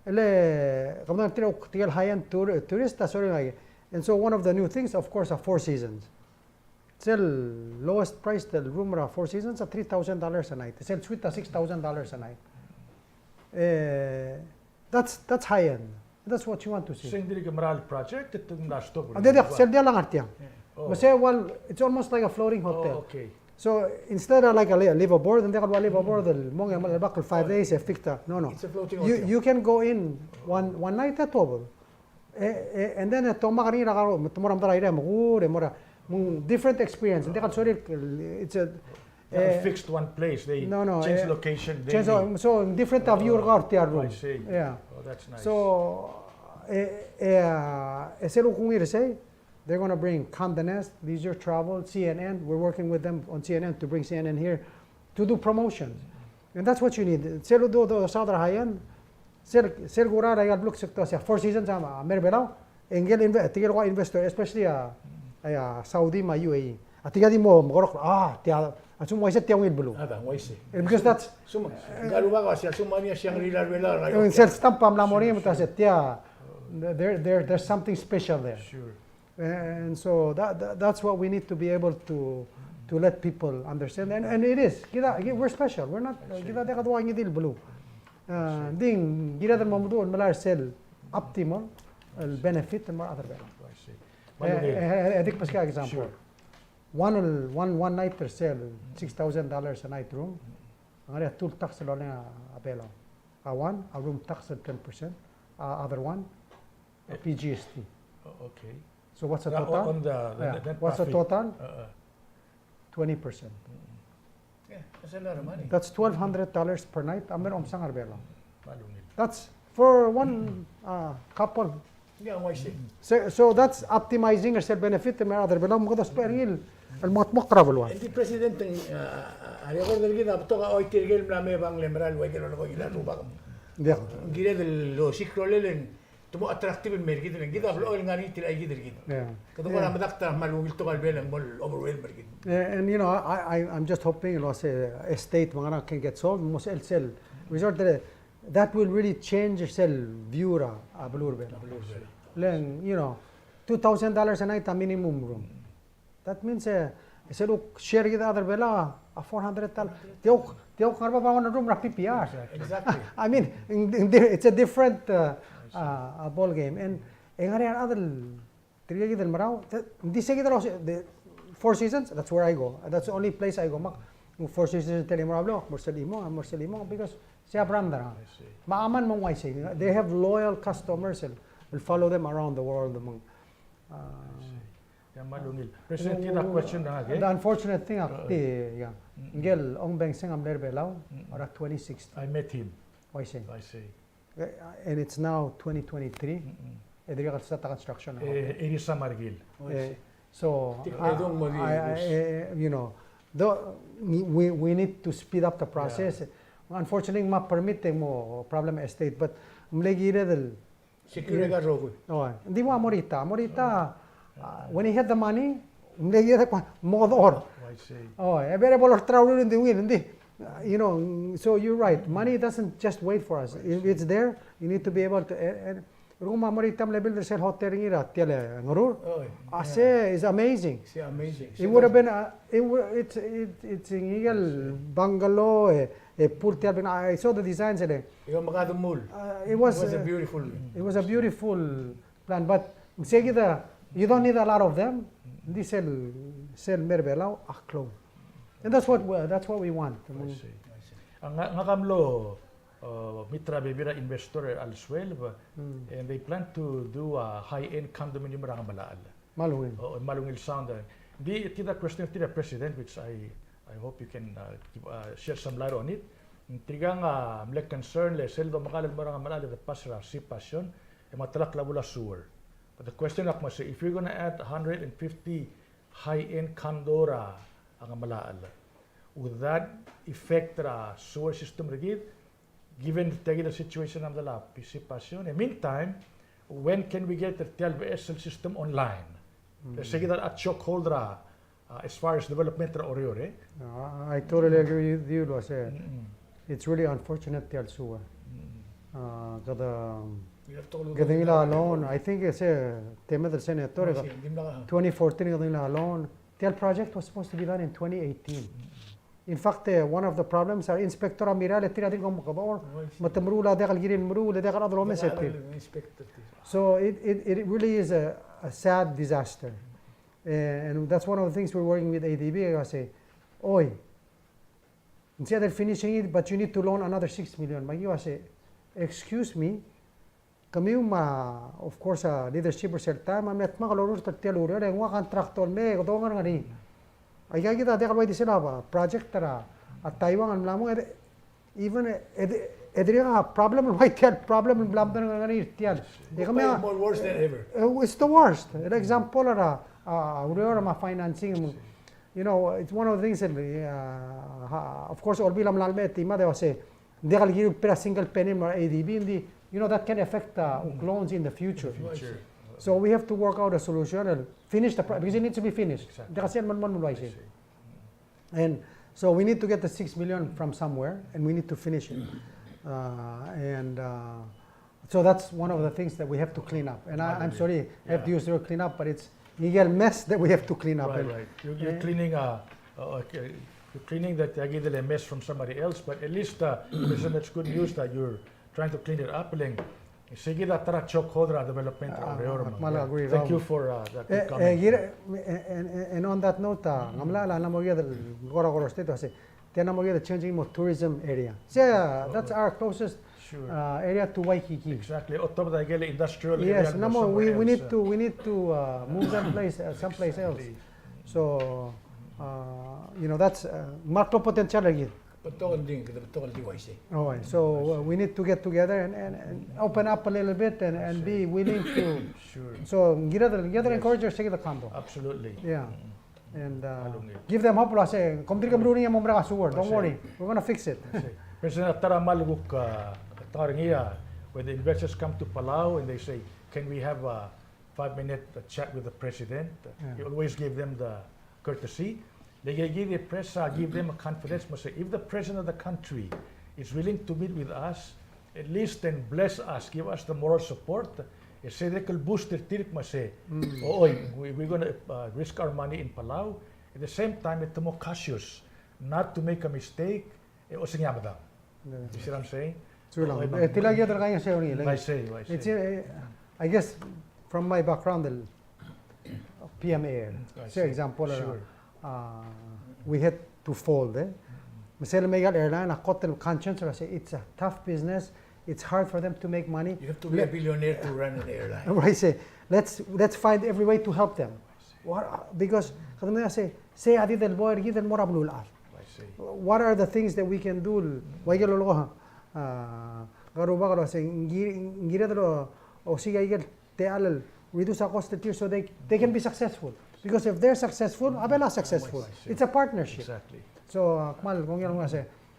Ele kamna tira uktigal high end tourist sorry. And so one of the new things of course are Four Seasons. Sell lowest price the room ra Four Seasons at $3,000 a night. Sell suite at $6,000 a night. That's high end. That's what you want to see. Sing diri kamral project itong nasto. Ade sell dia lang artiang. Say well it's almost like a floating hotel. Okay. So instead of like a live aboard and they can live aboard the mong bakal 5 days ficta. No. It's a floating hotel. You can go in one night at all. And then toma kanina ka tumoram tara ire mo mora different experience. Hindi ka sorry it's a fixed one place. They change location. So different of your room. I see. Yeah. Oh, that's nice. So eselo kung say they're going to bring Condé Nast, Leisure Travel, CNN. We're working with them on CNN to bring CNN here to do promotions. And that's what you need. Selo do Southern high end. Sir gura ra gal look sector sa Four Seasons ama merbelaw engel tigel ko investor especially Saudi ma UAE atiga di mo magorok tia asum waisa tia wil bulu Ada waisi. because that's Suma galuba ka siya suma niya siyang rilar sel stamp pam la morim ta tia there's something special there. Sure. And so that's what we need to be able to let people understand and it is we're special we're not kita de kadwa ngidil bulu ding gira del mamudu malar sell optimal benefit and more other benefit. Adik pas ka example. One night per sell $6,000 a night room. Ang ari tool tax lo na apelo. A room tax at 10%. Other one a PGST. Okay. So what's the total? On the what's the total? 20%. Yeah, that's a lot of money. That's $1,200 per night. Amer sang arbelo. Malungit. That's for one couple. Yeah, waisi. So that's optimizing yourself benefit and other belam ko das peril al motmok travel one. Hindi president ng ariagor del gida to ka oy tirgel na me bang lembral way kilo ko ila ruba. Gida del lo sikro lelen tumo attractive el mergid ng gida blo ngani til ay gida gida. Yeah. Kado ko na madakta malungil to kal belang mol overwhelm mergid. And you know I'm just hoping it was a state mga can get solved mos el sell resort that will really change sell view ra ablur be. Len you know $2,000 a night a minimum room. That means look share with other bela a $400. Tiok karba pa na room ra PPR. Exactly. I mean it's a different ball game and ngari other triyagi del marao hindi sige the Four Seasons that's where I go. That's the only place I go mak Four Seasons telemorablo morselimo because siya branda maaman mong why say they have loyal customers and will follow them around the world among President, kita question na the unfortunate thing ngel ong beng sing am lerbelaw ora 2016 I met him. why say I see. and it's now 2023 edriga sa construction Irisa Margil. so you know we need to speed up the process. Unfortunately ma permit mo problem estate but mlegire del Security rogo. hindi mo amorita when he had the money Hindi kita kwa modor. I see. Oh, every bolor travel in the win, hindi. You know, so you're right. Money doesn't just wait for us. If it's there, you need to be able to. And Roma Maritam level the sell hot tearing it at Tiele Ngurur. Oh, Ase is amazing. it's amazing. It would have been it's in Eagle bungalow a poor tiabin. I saw the designs and Yung makadumul. it was a beautiful. it was a beautiful plan. But say you don't need a lot of them. They sell merbelau aklo. And that's what we want. I see. Ang nga kamlo mitra bibira investor elsewhere and they plan to do a high-end condominium rang malaal. Malungin. Malungil sound. Di tida question to the president, which I hope you can share some light on it. Tigang mle concern le seldo makalag marang malaal the pasra si passion e matalak labula sewer. But the question of must if you're going to add 150 high-end condora ang malaal, would that affect the sewer system rigid? Given the situation of the lab, participation. In the meantime, when can we get the TLVSL system online? Sige that at chokeholder as far as development or Oriore. I totally agree with you, Lose. It's really unfortunate Tial Suwa. Getting alone, I think it's a tema del Senator. 2014 getting alone. Tial project was supposed to be done in 2018. In fact, one of the problems are Inspector Amiral tira din kom kabor matamrula dekal girin mrula dekal adro mesetti. So it really is a sad disaster. And that's one of the things we're working with ADB. I say, oi, instead of finishing it, but you need to loan another 6 million. I say, excuse me, kami of course leadership or certain mamet makalorus tatelo re ngwa contractor me godongan ngani. Ay kita dekal way sila project tara at Taiwan ang lamang even edriya problem why tell problem blam tan ngani tiyan. More worse than ever. It's the worst. An example ara ma financing. You know, it's one of the things that of course all bilam lalme tima de say dekal give per single penny or ADB in the that can affect loans in the future. So we have to work out a solution and finish the project because it needs to be finished. Exactly. And so we need to get the 6 million from somewhere and we need to finish it. So that's one of the things that we have to clean up. And I'm sorry, I have to use the word clean up, but it's a mess that we have to clean up. Right. You're cleaning you're cleaning that mess from somebody else, but at least it's good news that you're trying to clean it up. Sige da tara chokeholder development. Thank you for that good comment. And on that note, ngamla la mo the Goro State say tena mo the changing mo tourism area. So that's our closest area to Waikiki. Exactly. Otop da gele industrial area. Yes, we need to move them someplace else. So that's market potential again. Oh, so we need to get together and open up a little bit and be willing to. So get other encouragers take the condo. Absolutely. Yeah, and give them hope. Say, don't worry, we're gonna fix it. President Taramaluguk Taringia, when the investors come to Palau and they say, "Can we have a 5-minute chat with the president?" You always give them the courtesy. They give the press, give them a confidence. Say, if the president of the country is willing to meet with us, at least then bless us, give us the moral support. Say they can boost their tirik. Say, we're going to risk our money in Palau. At the same time, it's more cautious, not to make a mistake. You see what I'm saying? I guess from my background, PMA, for example. We had to fold. Misal Megal Airline, a hotel conscience, it's a tough business. It's hard for them to make money. You have to be a billionaire to run an airline. Right? Say, let's find every way to help them. Because say adi del boy given more ablular. What are the things that we can do? Garuba say ngira o siga te reduce our cost so they can be successful. Because if they're successful, Abela successful. It's a partnership. Exactly. So,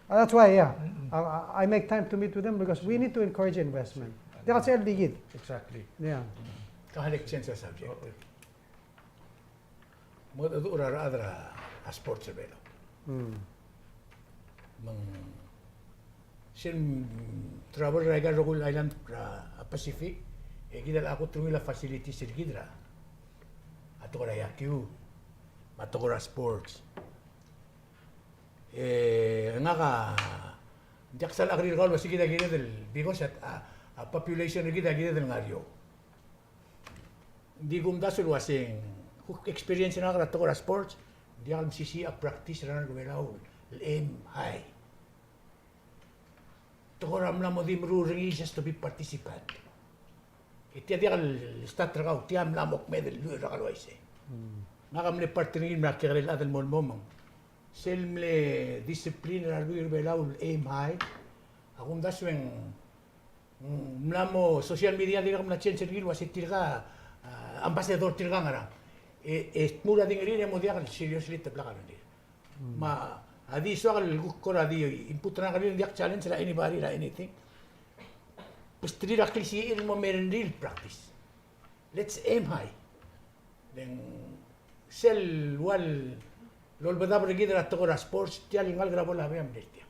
that's why, I make time to meet with them because we need to encourage investment. Exactly. Yeah. Kahalik change sa subject. mo ura adra a sports belo mang sin travel rega rogul island a Pacific e gidal ako trumila facilities sir gidra atogora yakiu matogora sports nga ka diak sa agri rol wasi gida del because at a population gida del ngario di gum dasul wasing experience na ka atogora sports di alam sisi a practice ran gumelaw aim high togora amla mo di mruri just to be participant iti di al stat ragaw ti amla mok medel lu ragal waise nakamle partnerin na kirel adal mon momong selmle discipline na lu belaw aim high akong dasweng mlamo social media di kam na change gil wasi tirga ambassador tirga ngara mura ding rin mo dia seriously tabla kan ma adi so al gukora di input na kan dia challenge la anybody la anything pastri rakli si il mo merendil practice let's aim high then sel wal lol badab regidra atogora sports ti alingal grabo la beam destia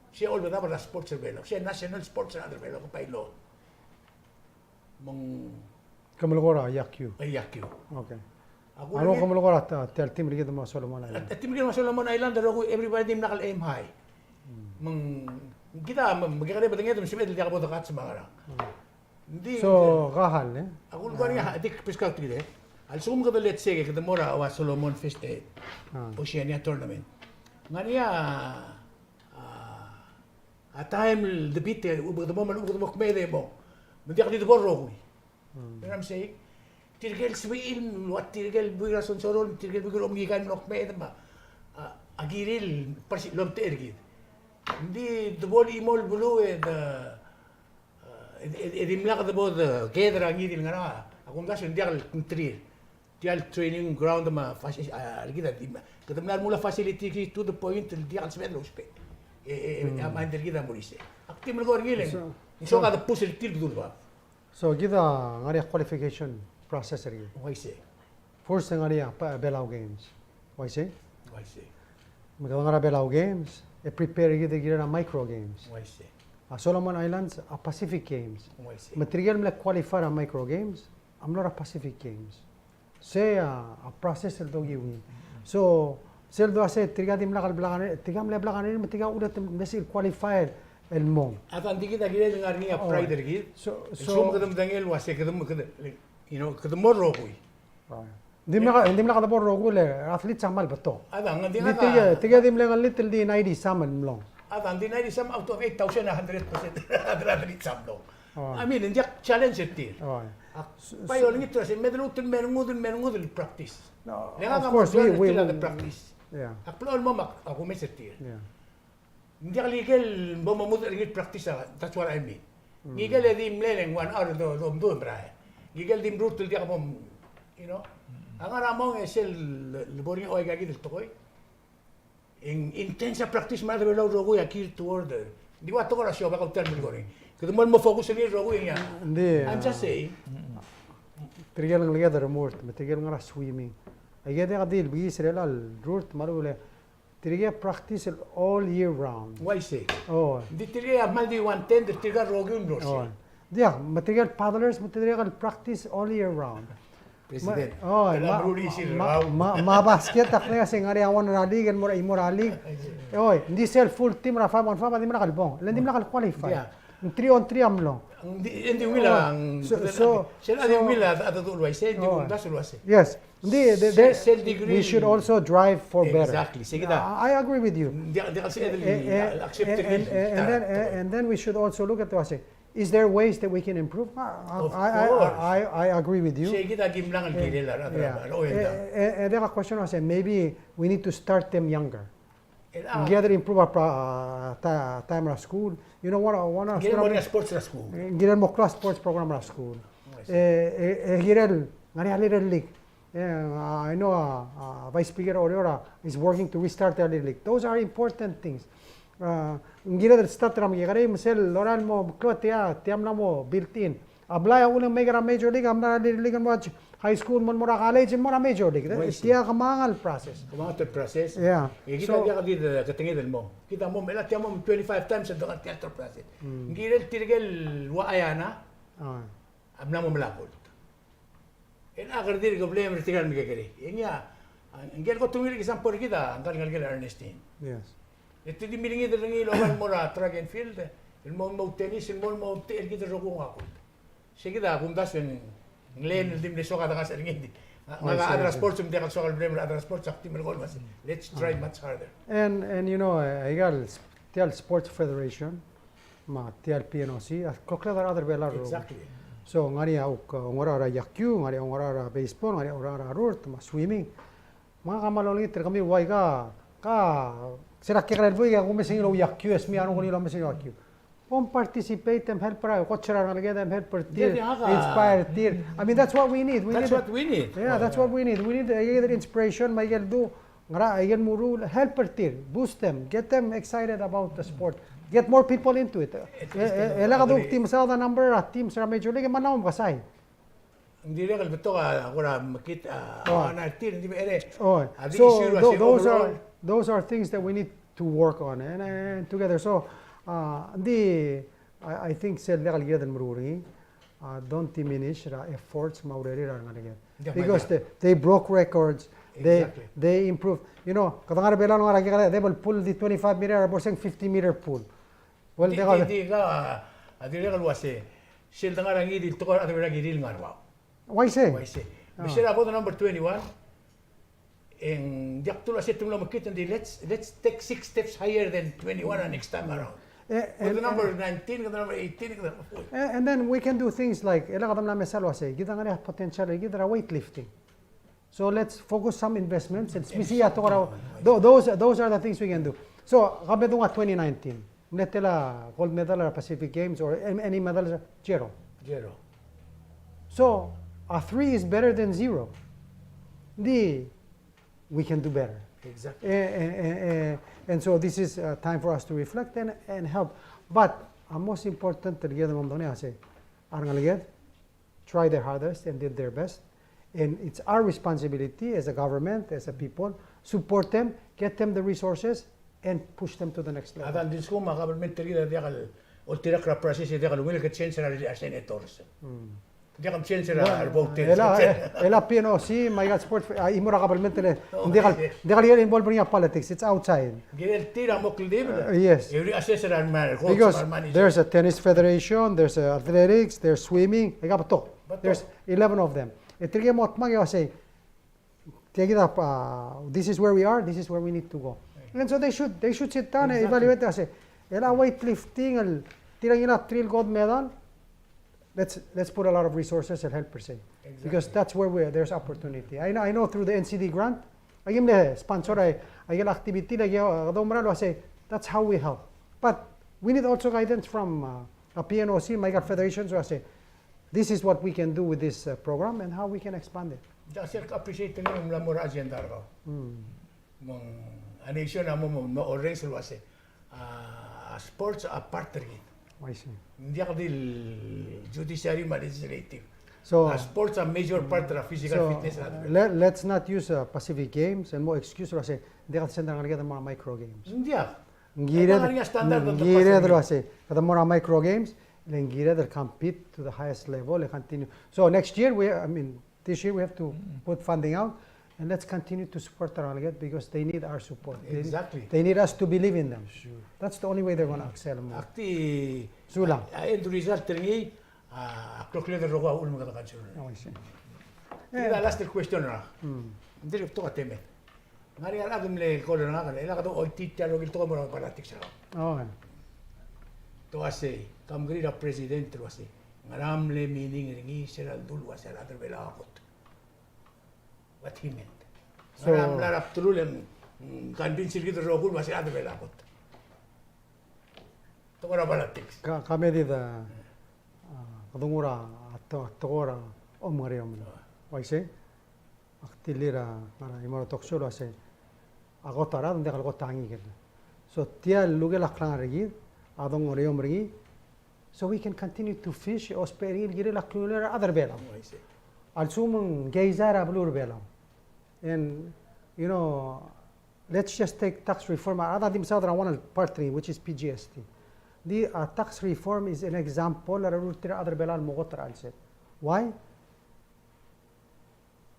si ol badab la sports belo si national sports na belo ko pailo mong Kamalgora yakyu. yakyu Okay. Ano kamalgora tel team rigid mo Solomon Island. At timigil mo Solomon Island daro everybody dim nakal aim high. Mang kita magkakare ba tingin si medal ka boto kat sa mga hindi So kahal ako lugar niya adik piskal tide. Al sum ka let's say ka demora wa Solomon Fest Oceania tournament. Ngania a time the beat ubod mo man ubod mo kmede mo. Hindi ka dito borro ko. You know what I'm saying? Tirgel swil, what tirgel buira son sorol, tirgel buira omigan nok me ma. Agiril parsi lom tergid. Hindi the body imol bulu edimlak the bod kedra ngidil ngana. Akong gas hindi al tri. Tial training ground ma gida di. Kadamlar mula facility to the point di al smedlo spe. Amander gida mulise. Aktim lgor gilen. So kada pusil til budulwa. So gida ngari qualification process ri. Why say? First ngari Belau games. Why say? Why say? Magana Belau games e prepare gida micro games. Why say? A Solomon Islands a Pacific games. Why say? Material mla qualify a micro games. I'm not a Pacific games. Say a process do giwi. So sel do ase trigadi mla kal blagan tigam mla blagan matiga udat mesil qualified المهم أتان تيجي تقولي لنغارني أبرايد رجيل شو كده مدنيل واسي كده كده you know كده مرة قوي ديم لا كده مرة قوي أثليت سامل بتو أتان عندي تيجي ديم لا ليتل دي نايدي سامل ملون أتان دي نايدي سام out of 8,100% هذا أثليت ساملون I mean عندي challenge كتير بايو لنجي ترى مدلو تلمنغود practice of course we practice أقبل الماما أقوم مسير Hindi ka legal, bumamut rin practice that's what I mean. Legal di mleleng 1 hour do brahe. Legal di brutal di ka pom, you know. Ang aramong sel boring oy gagi dil tokoy. Intense practice ma de lo rogo ya kir to order. Di wa to ko rasyo ba ka term goring. Kada mo focus ni rogo ya. I'm just saying. Tigel ng liga remote, tigel ng swimming. Ay gade ka dil bi Israel route marule. Tiriga practice all year round. Why say? Oh. Di tiriga mal di 110, di tiriga rogun rosi. Oh. Dia, material paddlers, material practice all year round. President. Oh, ma basket takna kasi ngari awan rally gan mura imorali. Oh, hindi sell full team ra 5-on-5 di mo nakalbong. Hindi mo nakal qualify. 3-on-3 amlo. Hindi wila ang sila di wila at tulway say di mo dasulwase. Yes. We should also drive for better. Exactly. Sige da. I agree with you. And then we should also look at the is there ways that we can improve? I agree with you. Sige da gimlang ang kilala. And then a question was maybe we need to start them younger. Together improve our time at school. You know what I want to get more sports at school. Get more class sports program at school. Girel ngari league. I know Vice Speaker Oriora is working to restart the early league. Those are important things. Ngira start ram gare misel loral mo klotia tiam na mo built in. Ablay ulang mega major league amna league mo high school mon mora college mon mora major league. Tiya kamangal process. Kumato process. Yeah. Kita dia kadid katingin mo. Kita mo melat mo 25 times sa theater process. Ngirel tirgel wa ayana. Abna mo malakot. En agar dir problem retigal mi kagari. Inya ngel ko tumir isang por kita antal ngal Ernestine. Yes. Ito di milingi de ngi loban mora track and field. El mo tennis, el mo tel kita ro ko ngakot. Sige da kung das wen nglen dim de soka da kasar ngindi. Mga other sports um dekal soka problem other sports active gol mas. Let's try much harder. And you know, igal tial sports federation ma tial PNOC kokla other belar. Exactly. So ngari auk ngora yakyu, ngari ngora baseball, ngari ngora root, ma swimming. Mga kamaloli kami wai ka sira kekren bui ka kumesing lo yakyu esmi anu kuni lo mesing yakyu. Pom participate them help para coachera ngalage them help per tir inspire tir. I mean that's what we need. That's what we need. Yeah, that's what we need. We need either inspiration, maigel do ngara aigel muru help per tir, boost them, get them excited about the sport. Get more people into it. Ela kadung team sa the number of teams sa major league manawm kasay. Hindi rin kalbeto ka wala makita na tir hindi ere. So those are things that we need to work on and together. So I think sel legal gidan maruri don't diminish the efforts maureri ra because they broke records. They improve. You know, kadang bela no ara they will pull the 25 meter or 50 meter pull. Well, di ka adire wase sel tangara ngi dil to ka adire ngi dil ngarwa. Why say? Bisira about number 21. And Jaktula said to me, let's take 6 steps higher than 21 next time around. And the number 19, the number 18. And then we can do things like potential weightlifting. So let's focus some investments. Those are the things we can do. So 2019, gold medal Pacific Games or any medal, zero. So a 3 is better than 0. We can do better. Exactly. And so this is time for us to reflect and help. But most important, try their hardest and did their best. And it's our responsibility as a government, as a people, support them, get them the resources, and push them to the next level. Ela PNOC, my God, sport. Imura government le. Hindi involved in politics. It's outside. Yes. Because there's a tennis federation, there's athletics, there's swimming. There's 11 of them. This is where we are. This is where we need to go. And so they should sit down and evaluate. Ela weightlifting, tirang trill gold medal. Let's put a lot of resources and help per se, because that's where there's opportunity. I know through the NCD grant, I give the sponsor I get activity say that's how we help. But we need also guidance from a PNOC, my God Federation. So I say this is what we can do with this program and how we can expand it. Just appreciate the more agenda. Sports are part of it. I see. Judiciary legislative. So sports are major part of physical fitness. Let's not use Pacific Games and more excuse to say they can send more micro games. The more micro games, then they'll compete to the highest level and continue. So next year this year we have to put funding out. And let's continue to support Tarangalit because they need our support. Exactly. They need us to believe in them. Sure. That's the only way they're going to excel more. Akti Sula. End result teringi klokle de roga ulma kada kanchur. Oh, I see. Ida last question ra. Ndiri to ateme. Ngari ala gumle ko na ngala ila kada oiti talo gil to mo politics ra. Oh. To ase kamgri ra president ro ase. Ngaram le meaning ringi sera dul wa sera der bela akot. What he meant. So I'm not up to rule and convince you the role was other way about. To what about politics? Kami did kadungura togora omariam. Why say? Aktilira imaro toksolo say. Agotara and dekal gotangi kel. So tia lugela klangi adong oriom ringi. So we can continue to fish or spare il gire la klulera other bela. al sumang geizara blur belam. And, you know, let's just take tax reform. Ada dim sa one part 3, which is PGST. The tax reform is an example of other belal mogotra alset. Why?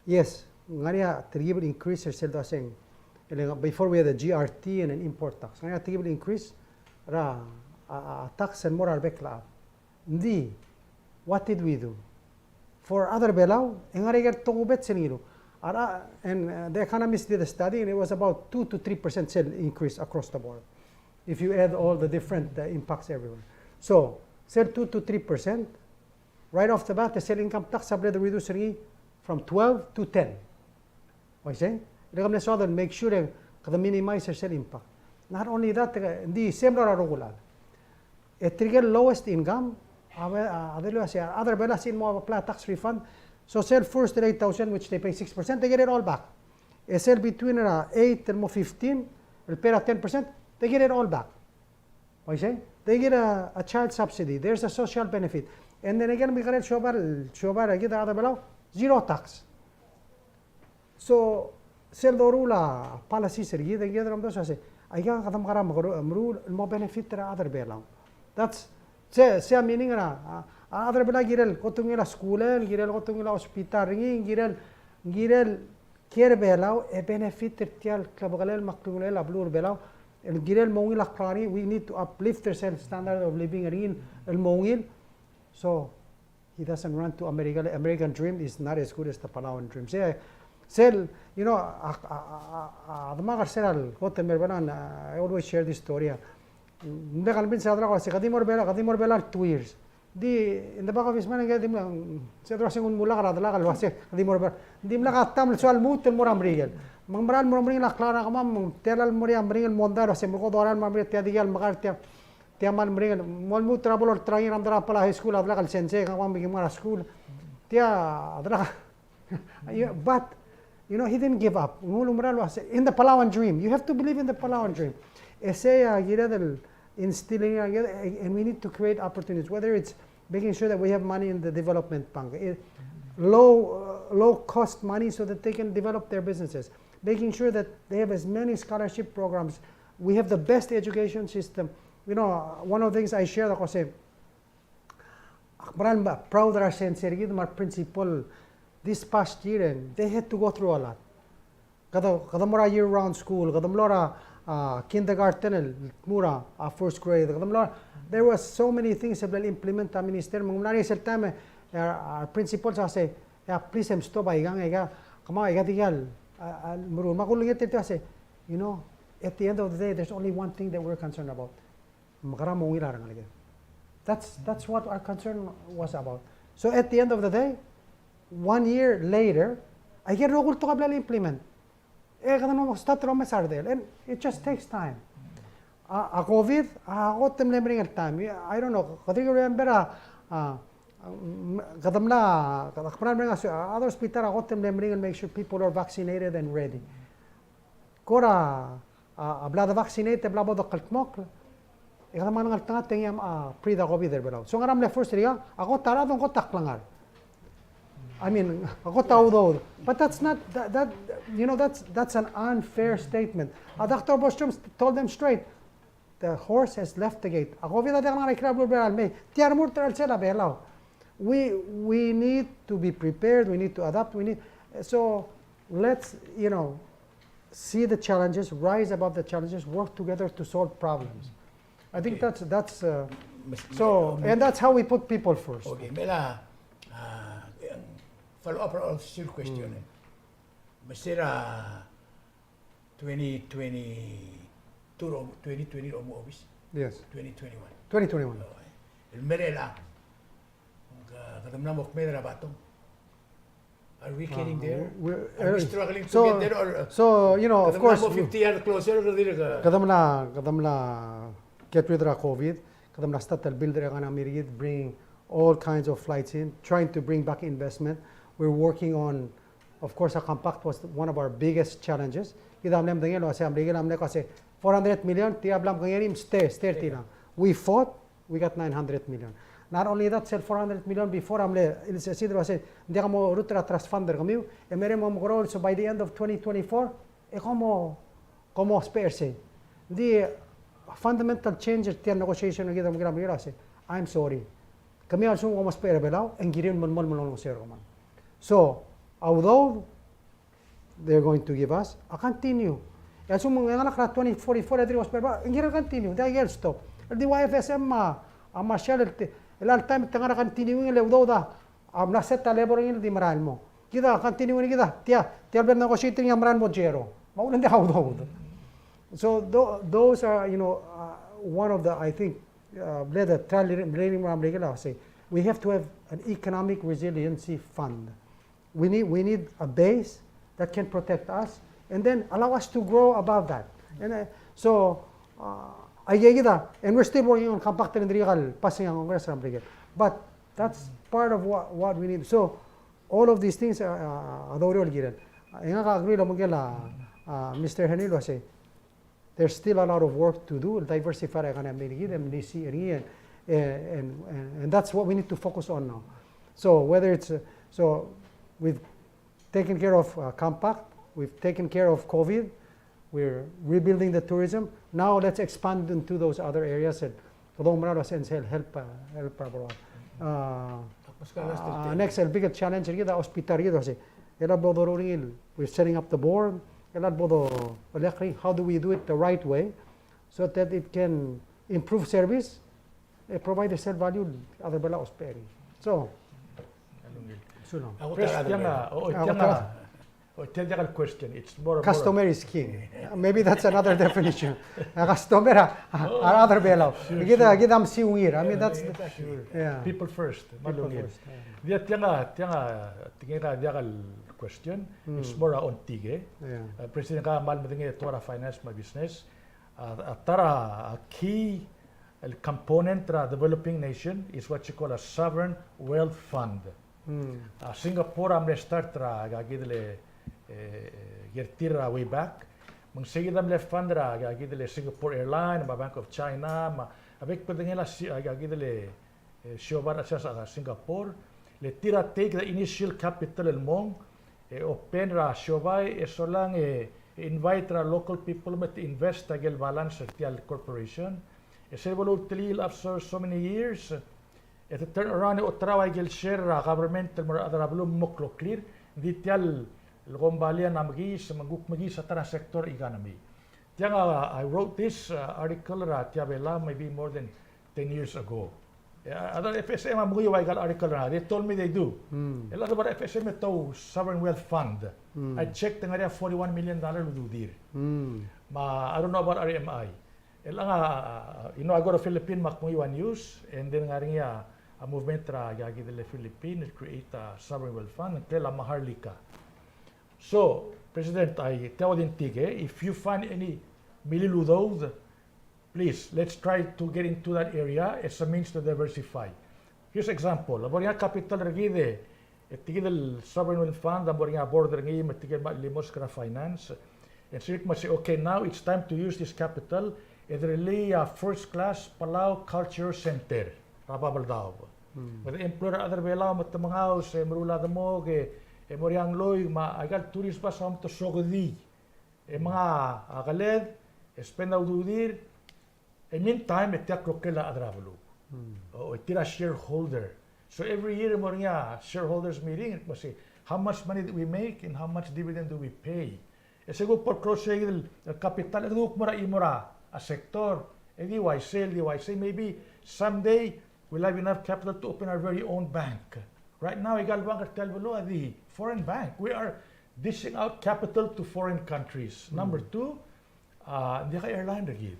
Yes, ngania triple increase herself saying before we had a GRT and an import tax. Ngania triple increase ra tax and moral bekla. Ndi, what did we do? For other belau, ngari get tongubet senilo. And the economists did a study, and it was about 2 to 3% sale increase across the board, if you add all the different impacts everywhere. So, sell 2 to 3%. Right off the bat, the sale income tax have reduced from 12 to 10. What you say? Make sure to minimize the sale impact. Not only that, the same regular. A trigger lowest income, other belas in more apply tax refund. So sell first at 8,000, which they pay 6%, they get it all back. A sell between 8 and 15, will pay 10%, they get it all back. What you say? They get a child subsidy. There's a social benefit. And then again, we get shobar, get the other below, zero tax. So sell the rule policies, they get them those. I say, I can't get them rule more benefit to the other below. That's say meaning other bela girel kotungila school girel kotungila hospital ringi girel care belau a benefit tertial klabalel maktungel ablur belau and girel mongil aklari we need to uplift their standard of living in el mongil. So he doesn't run to America. American dream is not as good as the Palawan dream. Say sell, you know, I always share this story. In the back 2 years. In the back of his man, I get him. Said Rosing Mulaka, the Lagal was the more. Dimlaka Tam Swal Mut and Moram Regal. Mambral Moramina Clara Mam, Telal Moriam Bring Mondar, Semodoran Mamre Tadigal Magartia, Tiaman Bring, one more trouble or trying under Apala High School of Lagal Sensei, one became a school. But, you know, he didn't give up. Was in the Palawan dream. You have to believe in the Palawan dream. Instilling and we need to create opportunities, whether it's making sure that we have money in the development bank, low cost money so that they can develop their businesses, making sure that they have as many scholarship programs. We have the best education system. You know, one of the things I share, like I say, I'm proud that I sent my principal this past year, and they had to go through a lot. Kadamora year-round school, kadamora kindergarten, mura first grade. There was so many things that implement the minister. Mungari sa time our principals say, please stop by gang come on digal muru makulungit ito say, you know, at the end of the day there's only one thing that we're concerned about. That's what our concern was about. So at the end of the day, 1 year later, I get rogul to implement. And it just takes time. COVID, time. I don't know. I remember other hospital and make sure people are vaccinated and ready. Kora blood vaccinated, blah blah blah. Pre-COVID. So ngaram le first riga, ako taradong ko taklangar. I mean, but that's not that you know that's an unfair statement. Dr. Bostrom told them straight, the horse has left the gate. We need to be prepared. We need to adapt. So let's see the challenges, rise above the challenges, work together to solve problems. I think that's so, and that's how we put people first. Okay, follow up on your question. Masira 2020 office. Yes. 2021. 2021. El merela. Kadamna mokmedra bato. Are we getting there? Are we struggling to get there? Or, so of course. 50 years closer. Kadamla get rid of COVID. Kadamla start to build bring all kinds of flights in, trying to bring back investment. We're working on, of course, a compact was one of our biggest challenges. 400 million, we fought, we got 900 million. Not only that, sell 400 million before amle ilse sidro say hindi ka mo rutra trust funder kami e mere mo mo so by the end of 2024 e como spare say the fundamental change at negotiation ngida mo gira say I'm sorry kami also como spare belaw engirin mon zero man. So although they're going to give us a continue also mo nga nakra 2044 adri was spare engirin continue they will stop the YFSM marshal el time tengah continue le udah am na set labor ngil di maral mo kita continue ni kita tia ber negotiating yang maral mo zero maulan di hawdo. So those are one of the I think the trial say we have to have an economic resiliency fund. We need a base that can protect us and then allow us to grow above that. And and we're still working on compact and regal passing ang Congress but that's part of what we need. So all of these things are given. Agree Mr. Henilo say there's still a lot of work to do, diversify economy and that's what we need to focus on now. So whether it's we've taken care of compact, we've taken care of COVID, we're rebuilding the tourism. Now let's expand into those other areas and help abroad. Next, bigger challenge the hospitality. We're setting up the board. How do we do it the right way so that it can improve service, provide the self value other bala hospitality. So technical question. It's more customer is king. Maybe that's another definition. Customer other belaw. Kita am siungir. I mean that's people first. People first. Dia tinggal question. It's more on tige. President ka mal madinge tora finance my business. Tara a key component tra developing nation is what you call a sovereign wealth fund. Singapore am start tra gagidle gertira way back. Mang sige dam left fund ra gagidle Singapore Airline, Bank of China, avec pedengela gagidle Shobar sa Singapore. Le tira take the initial capital el mong open ra Shobai so lang invite ra local people to invest agel balance tial corporation. Servolo tilil after so many years. It turn around otrawa gel share ra government el mar adra blum moklo clear di tial Lombalia namagis magukmagis sa tara sector economy. I wrote this article maybe more than 10 years ago. Other FSM article they told me they do. A lot of FSM to sovereign wealth fund. I checked the area $41 million do dir. I don't know about RMI. I go to Philippines makmuiwan news and then a movement gagi the Philippines create a sovereign wealth fund and tell maharlika. So, President, I tell you if you find any mililudos, please, let's try to get into that area as a means to diversify. Here's an example. Aboria capital regide, tigil sovereign wealth fund, aboria border ngi, matigil limos kara finance. And so you must say, okay, now it's time to use this capital. It's really a first-class Palau Culture Center. Rababaldao. But the employer other belao matamangao se marula damo ke moriang loy agal turis ba sam to sogdi mga agaled spend out dudir meantime etiak lokela adrabulu o itira shareholder. So every year moria shareholders meeting it must say how much money do we make and how much dividend do we pay. Seguro por cross el capital eduk mora imora a sector edi why say maybe someday we'll have enough capital to open our very own bank. Right now, the foreign bank. We are dishing out capital to foreign countries. Number two, hindi ka airline regid.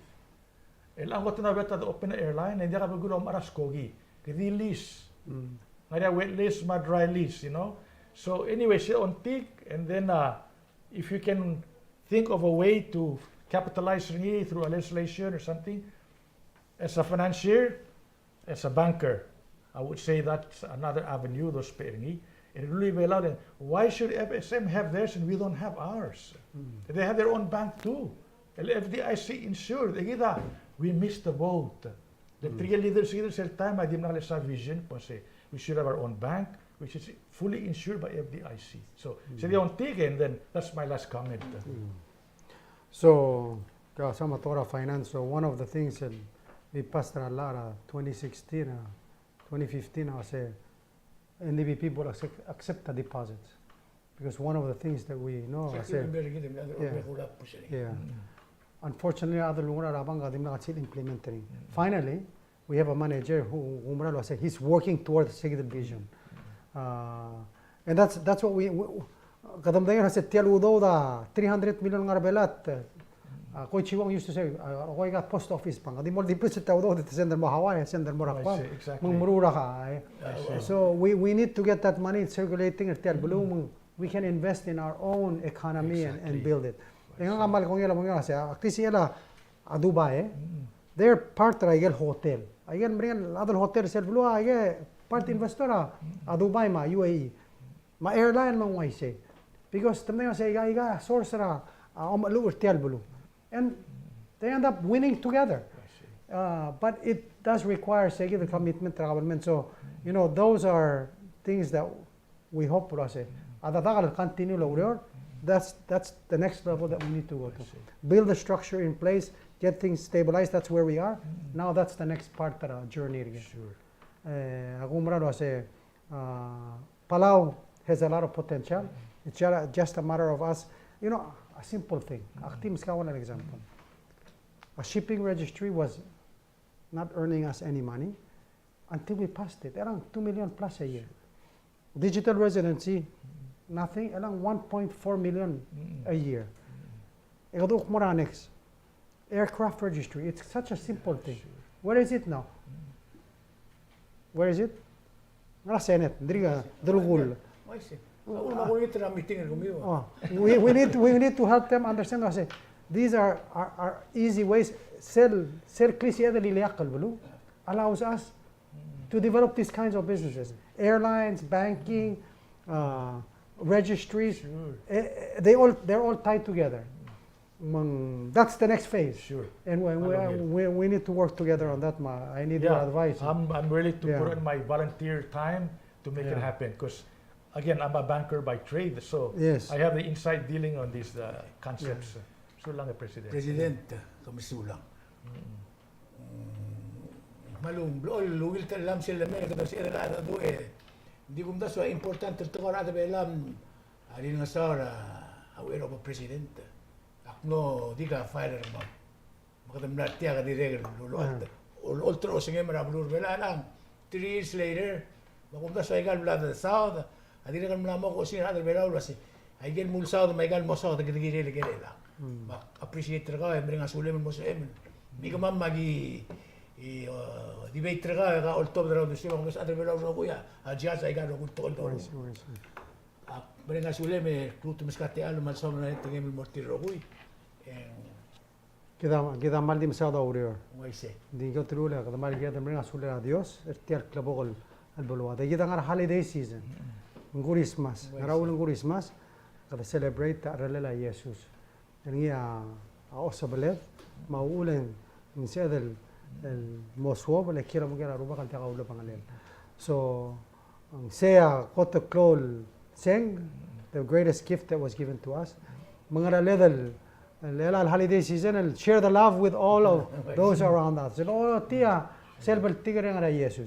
Ang ko tinabeta the open airline, hindi ka magulo maras kogi. Kadi lease. Ngaya wet lease, dry lease, So anyway, siya on tick, and then if you can think of a way to capitalize through a legislation or something, as a financier, as a banker, I would say that's another avenue, those pairingi. It really be allowed. Why should FSM have theirs and we don't have ours? They have their own bank too. FDIC insured. We missed the boat. The three leaders either said time I did not have vision, say we should have our own bank, which is fully insured by FDIC. So they don't take it, and then that's my last comment. So, kasama Torah finance. So one of the things that we passed a lot 2016, 2015, I say, NDB people accept the deposits. Because one of the things that we know, I say, unfortunately, other implementing. Finally, we have a manager who said he's working towards second vision. And that's what we kadam dayon has said 300 million ngarbelat. Koi Chiwang used to say, I got post office pang. Adi mo deposit tao do send mo Hawaii, send mo rakpan. Murura ka. So we need to get that money circulating at Tial we can invest in our own economy and build it. Yung amal kong yela mong kasi aktisi yela a Dubai. They're part of a hotel. Again, bring other hotel sel blue part investor a Dubai ma UAE. Ma airline mang way say. Because tamay say iga source ra luur Tial Bulu. And they end up winning together. But it does require the commitment to government. So, you know, those are things that we hope for us. Continue. That's the next level that we need to go to. Build the structure in place, get things stabilized. That's where we are. Now that's the next part of our journey. Sure. Palau has a lot of potential. It's just a matter of us. You know, a simple thing. An example. A shipping registry was not earning us any money until we passed it. Around 2 million plus a year. Digital residency, nothing. Around 1.4 million a year. Aircraft registry. It's such a simple thing. Where is it now? Where is it? Senate. We need to help them understand. I say, these are easy ways. Allows us to develop these kinds of businesses. Airlines, banking, registries. They're all tied together. That's the next phase. Sure. And we need to work together on that. I need your advice. I'm ready to put in my volunteer time to make it happen. Because again, I'm a banker by trade, so I have the inside dealing on these concepts. Sulang President. President, kami sulang. Malum, luwil talam sila may kada sila ada do Di ko mda so importante to kara ada belam. Ari nga sara aware of president. Akno di ka fire mo. Makadam na tiya ka direct luluat. Ultra singe mara blur bela lang. 3 years later, makumda so igal bla the south. Adi kan mlamo ko sin ada bela ulasi. Aigen mul south may gal mo south gidi la. Appreciate ka e bringa sulem mo so em. Di ka magi debate ka all top dra do sima ko sa ada bela no kuya. Adjust ay galo ko to. Bringa sulem e kluto miskate alo mal so na tingem mortir rogui. Kita mal dim sa daurior. Waise. Di ko trula kada mal kita bringa sulem adios. Ertiar klabogol albolo. Da kita ngar holiday season. Christmas. Raul Christmas. Kada celebrate ta relela Jesus. Yani أوصل ما أقول إن سيد المصوب اللي كيرا مجرى روبا كان تقول بانغلين so سيا قط كلول سينغ the greatest gift that was given to us مجرى لذا الهوليداي season share the love with all of those around us so تيا سيل بالتيجرين على يسوع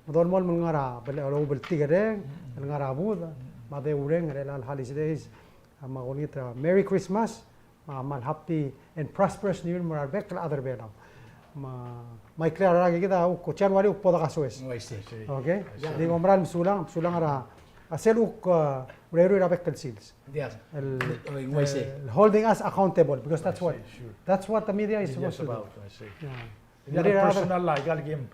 مدور مول من غرا بلو بالتيجرين الغرا بودا ما ده ورين على الهوليداys أما قوليتها Merry Christmas mal happy and prosperous new year mar back la other bela ma clear ra kita ko January upoda kasoes okay di ngomran sulang ara aseluk reru ra back sales holding us accountable because that's what the media is supposed to do personal like game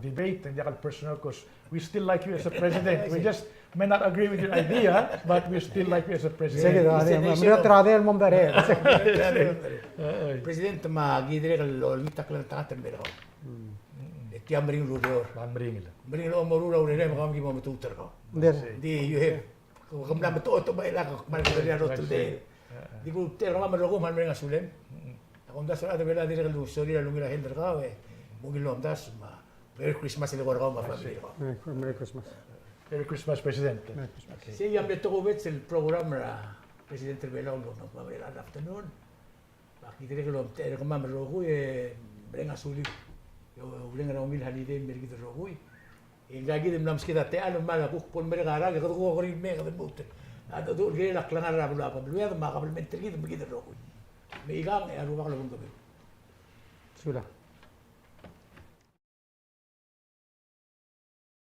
debate and personal because we still like you as a president. We just may not agree with your idea, but we still like you as a president. President ma gidire kal mitaklan tatem bero. Eti amring rudor. Amring lo morura urere makam gi mo tuter ko. Di you have kamla meto to ba ila ko mal ya ro today. Di ko ter ma ro ko man mring asulem. Akong dasara de bela dire lu sori lu mira hender ka we. mungilom das ma Merry Christmas sila ko ma family ko. Merry Christmas. Merry Christmas, Presidente. Merry Christmas. Okay. Si yam beto ko vet sil program ra Presidente Belong no pamela afternoon. Bakit ko lom tere ko ma ro ko brenga suli. Yo brenga ra umil holiday mergi ro ko. Ingagi dem nam skita te alo mala ko pon merga ra ko ko rin me ka but. Ado do ge la klanga ra bula pa bulu ya ma ka bel mentri gi dem gi ro ko. Me igang e aru ba ko lom ko. Sula.